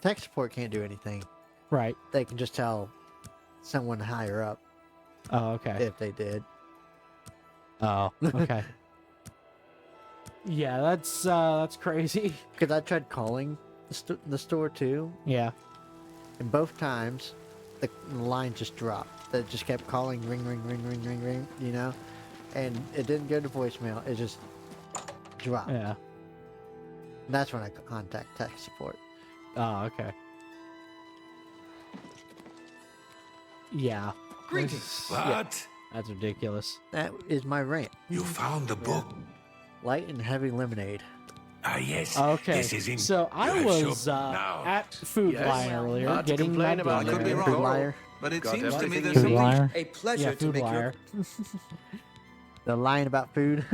Tech support can't do anything. Right. They can just tell someone higher up. Oh, okay. If they did. Oh, okay. Yeah, that's crazy. Because I tried calling the store too. Yeah. And both times, the line just dropped. It just kept calling, ring, ring, ring, ring, ring, ring, you know? And it didn't go to voicemail. It just dropped. Yeah. And that's when I contact tech support. Oh, okay. Yeah. Greetings. What? Yeah, that's ridiculous. That is my rant. You found the book. Light and heavy lemonade. Ah, yes. Okay. This is in... So I was at Food Lion earlier getting my dinner. I could be wrong. Food Liar. But it Got seems to me everything there's you something... Liar. A pleasure to Food make Liar. The lying about food.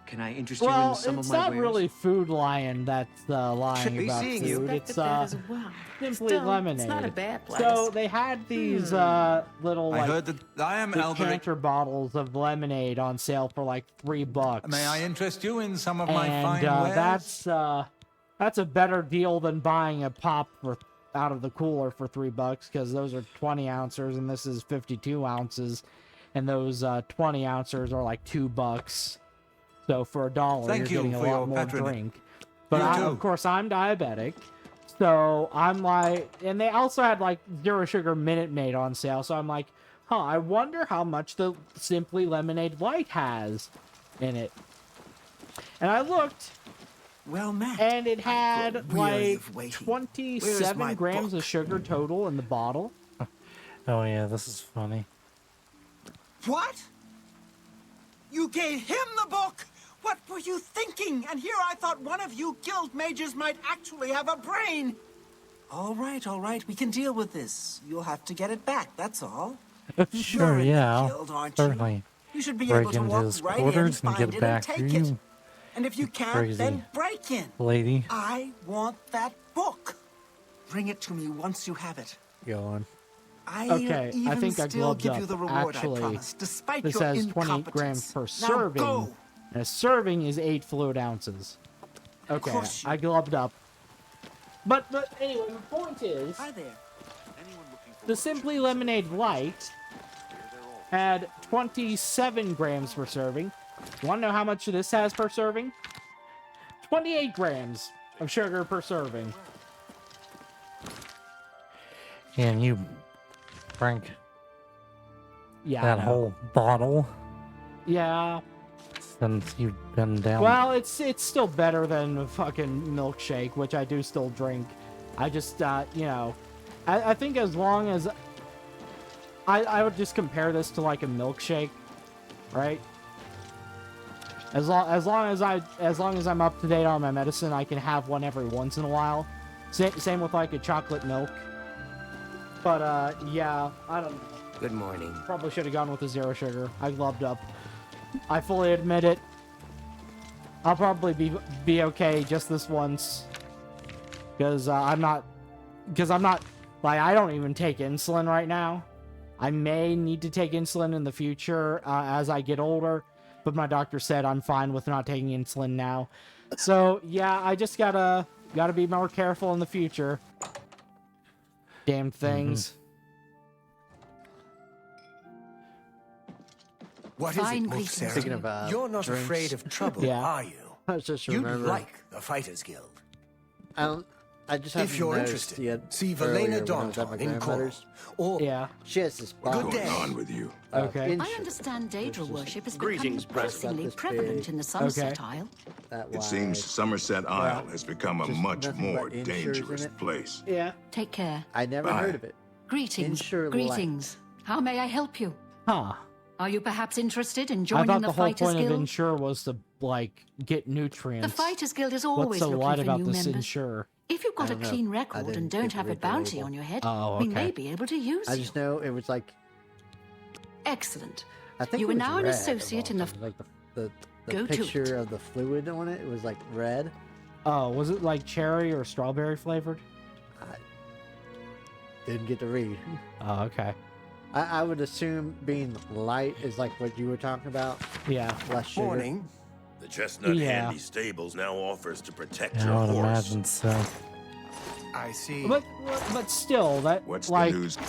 Can I interest you Well, in some of it's my not wares? really Food Lion that's lying be about seeing food. you. It's Well. simply Still, lemonade. It's not a bad place. So they had these little I like heard that I am Alberic. decanter bottles of lemonade on sale for like $3. May I interest you in some of my and fine wares? that's That's a better deal than buying a pop out of the cooler for $3, because those are 20 ounces and this is 52 ounces, and those 20 ounces are like $2. So for $1, Thank you're you getting a for lot your more patronage. drink. But You too. of course, I'm diabetic, so I'm like, and they also had like Zero Sugar Minute Maid on sale, so I'm like, huh, I wonder how much the Simply Lemonade Light has in it. And I looked, Well, Matt, and it had weary like of waiting. 27 my grams book? of sugar total in the bottle. Oh yeah, this is funny. What? You gave him the book? What were you thinking? And here I thought one of you guild mages might actually have a brain. All right. We can deal with this. You'll have to get it back, that's all. Sure, You're in the yeah, guild, aren't certainly. You should be Break able to into walk his right in, quarters and find get it, it back and to take you. it. And if you can't, Crazy then break in. lady. I want that book. Bring it to me once you have it. Go on. Okay, I think I still glubbed give up. you the reward, I Actually, promise, despite this your has 28 grams per serving, go. and a serving is 8 fluid ounces. Okay, course I glubbed up. But anyway, the point is, Hi there. the Simply Lemonade Light had 27 grams per serving. You want to know how much this has per serving? 28 grams of sugar per serving. And you drank Yeah. that I know. whole bottle Yeah. since you've been down. Well, it's still better than a fucking milkshake, which I do still drink. I just, you know, I think as long as I would just compare this to like a milkshake, right? As long as I'm up to date on my medicine, I can have one every once in a while. Same with like a chocolate milk. But yeah, I don't know. Good morning. Probably should have gone with the zero sugar. I glubbed up. I fully admit it. I'll probably be okay just this once. Because I'm not like, I don't even take insulin right now. I may need to take insulin in the future as I get older, but my doctor said I'm fine with not taking insulin now. So yeah, I just gotta be more careful in the future. Damn things. What is Fine it, greetings. Mulsera? Speaking of, You're not drinks. afraid of trouble, Yeah. are you? I was just You remembering. like the Fighters Guild. I just If haven't you're noticed interested, yet see earlier Valena when I was at my Dawnton in Coral. grandmother's. Or Yeah. She has this Good bottle. day. On with you. Okay. I understand Daedra worship is Greetings, becoming increasingly President. prevalent in the Sunset Okay. Isle. That It wide. seems Somerset Isle has become a Just much nothing more but insures in dangerous it. place. Yeah. Take care. I never Bye. heard of it. Greetings. Insure Greetings. How may I help you? Huh. Are you perhaps interested in I joining thought the the whole Fighters point of Guild? Insure was to, like, get nutrients. The Fighters Guild is What's always so looking light for about new this members. Insure? If you've got a don't know. clean I record didn't and don't get to have a read the bounty label. on your head, Oh, we okay. may be able to use I you. just know it was like, Excellent. I think You it are was now an red associate in the... of like the Go to picture of the fluid on it. It was like red. Oh, was it like cherry or strawberry flavored? I didn't get to read. Oh, okay. I would assume being light is like what you were talking about. Yeah. Less sugar. morning. The Chestnut Yeah. Handy Stables now offers to protect Yeah, your I would horse. imagine so. I see. But still, that What's like the news from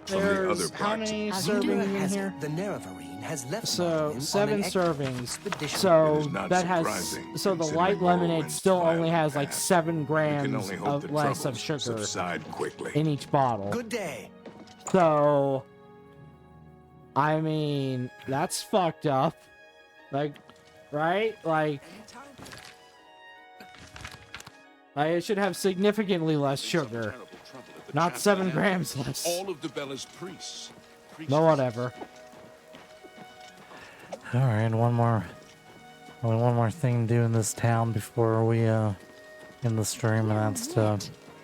the other there's how parts? many As rumor servings in has it, here? the Nerevarine has left So Marlin 7 on an servings. expedition. It So is not that has surprising, so the considering light lemonade Morrowind's still only violent has like past. 7 We can grams only hope of that less of troubles sugar subside quickly. in each bottle. Good day. So I mean, that's fucked up. Like, right? Like it should have significantly less sugar. Not 7 grams less. All of the Bella's priests. No, whatever. All right, one more thing to do in this town before we end the stream, and that's to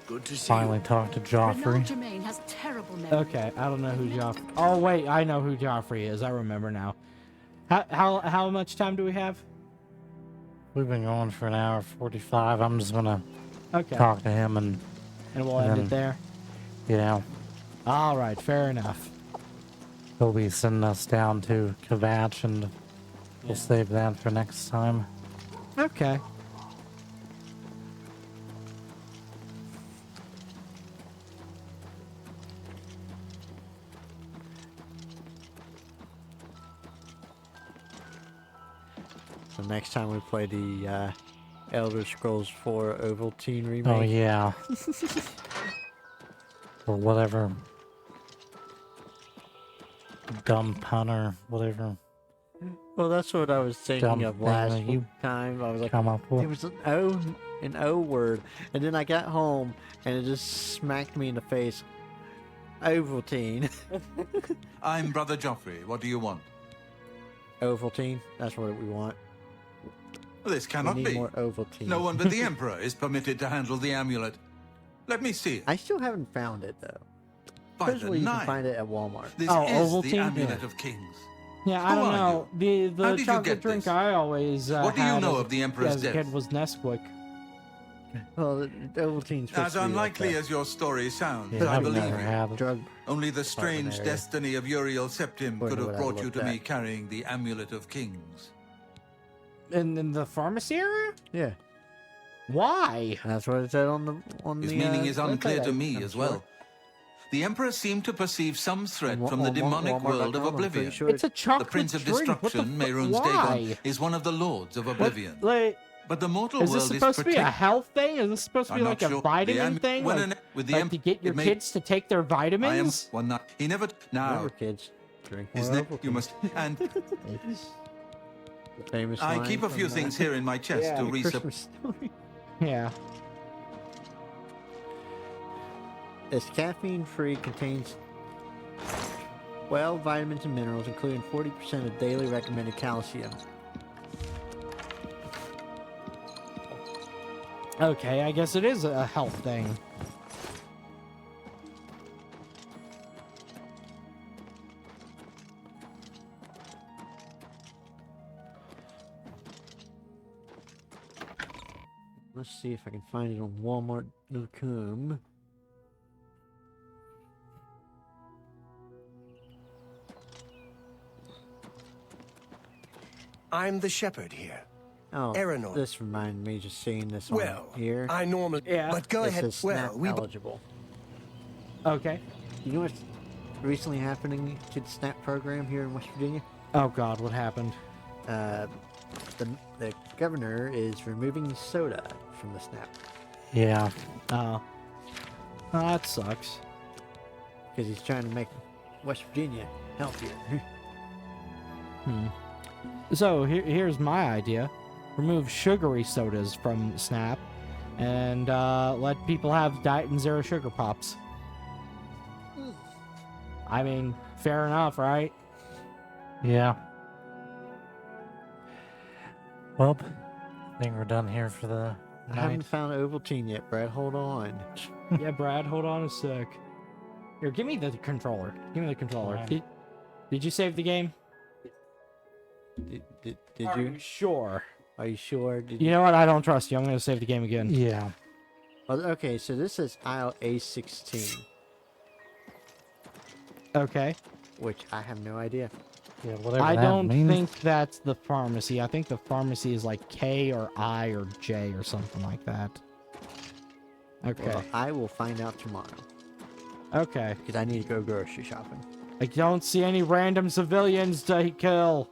Good to see finally you. talk to Renaud Joffrey. Germain has terrible memory. Okay, I don't know who Joffrey. Oh wait, I know who Joffrey is. I remember now. How much time do we have? We've been going for an hour 45. I'm just gonna Okay. talk to him and we'll end it then, there. Yeah, All right, fair enough. he'll be sending us down to Kvatch, and we'll save that for next time. Okay. So next time we play the Elder Scrolls 4 Ovaltine remake. Oh yeah. Or whatever. Dumb punter, whatever. Well, that's what I was thinking Dumb of thing last that you time. I was like, come up with. there was an O word, and then I got home and it just smacked me in the face. Ovaltine. I'm Brother Joffrey. What do you want? Ovaltine. That's what we want. This cannot we need be. More Ovaltine. No one but the Emperor is permitted to handle the amulet. Let me see it. I still haven't found it though. By the Supposedly you can nine. find it at Walmart. This Oh, is Ovaltine? the amulet Yeah. of kings. Yeah, I Who don't are know. How The did you chocolate get drink this? I always What do you had know as of the Emperor's as a death? kid was Nesquik. Well, the Ovaltine's supposed As to be unlikely like as your story sounds, Yeah, I I've believe never you. had it. drug. Only the strange area. destiny of Uriel Septim Wonder could have what I brought you looked to me at. carrying the amulet of kings. In the pharmacy area? Yeah, Why? that's what it said on the His the. meaning is unclear website, to me I'm as sure. well. The Emperor seemed to perceive some threat On from the Walmart- demonic Walmart.com, world of I'm pretty oblivion. sure It's a The chocolate Prince of drink. What the Destruction, fu- Mehrunes Why? Dagon, is one of the lords of oblivion. Like, But the mortal is world this is supposed to be a protected. health thing? Is this supposed to be I'm like not a sure. vitamin thing? when Like, with the like Em- to get your it may- kids to take their I am vitamins? one night. He never. Now, Remember, kids, drink more isn't it? Ovaltine. You must. And It's the famous I line keep a from, few things here in my chest Yeah, to the resupply. Christmas story. Yeah. It's caffeine-free, contains 12 vitamins and minerals, including 40% of daily recommended calcium. Okay, I guess it is a health thing. Let's see if I can find it on Walmart.com. I'm the shepherd here. Oh, Aeronor. this reminded me just seeing this Well, on here. I normally. Yeah. But go It ahead. says SNAP Well, we. eligible. Okay. You know what's recently happening to the SNAP program here in West Virginia? Oh God, what happened? The governor is removing soda from the SNAP Yeah. Oh, that sucks. because he's trying to make West Virginia healthier. So here's my idea: remove sugary sodas from Snap, and let people have Diet and Zero Sugar Pops. I mean, fair enough, right? Yeah. Well, I think we're done here for the I night. haven't found Ovaltine yet, Brad. Hold on. Yeah, Brad, hold on a sec. Here, give me the controller. Give me the controller. Alright. Did you save the game? Did Are you? you sure? Are you sure? Did You know what? I don't trust you. I'm gonna save the game again. Yeah. Well, okay, so this is aisle A16, Okay. which I have no idea. Yeah, whatever I that don't means. think that's the pharmacy. I think the pharmacy is like K or I or J or something like that. Okay. Well, I will find out tomorrow Okay. because I need to go grocery shopping. I don't see any random civilians to kill.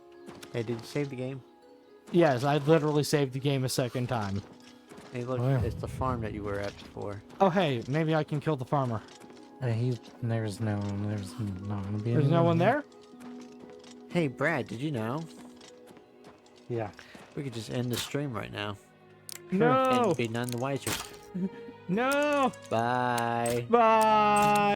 Hey, did you save the game? Yes, I literally saved the game a second time. Hey, look, Where? it's the farm that you were at before. Oh, hey, maybe I can kill the farmer. There's not gonna be. There's no one there? Hey, Brad, did you know Yeah. we could just end the stream right now No. and be none the wiser? No. Bye. Bye.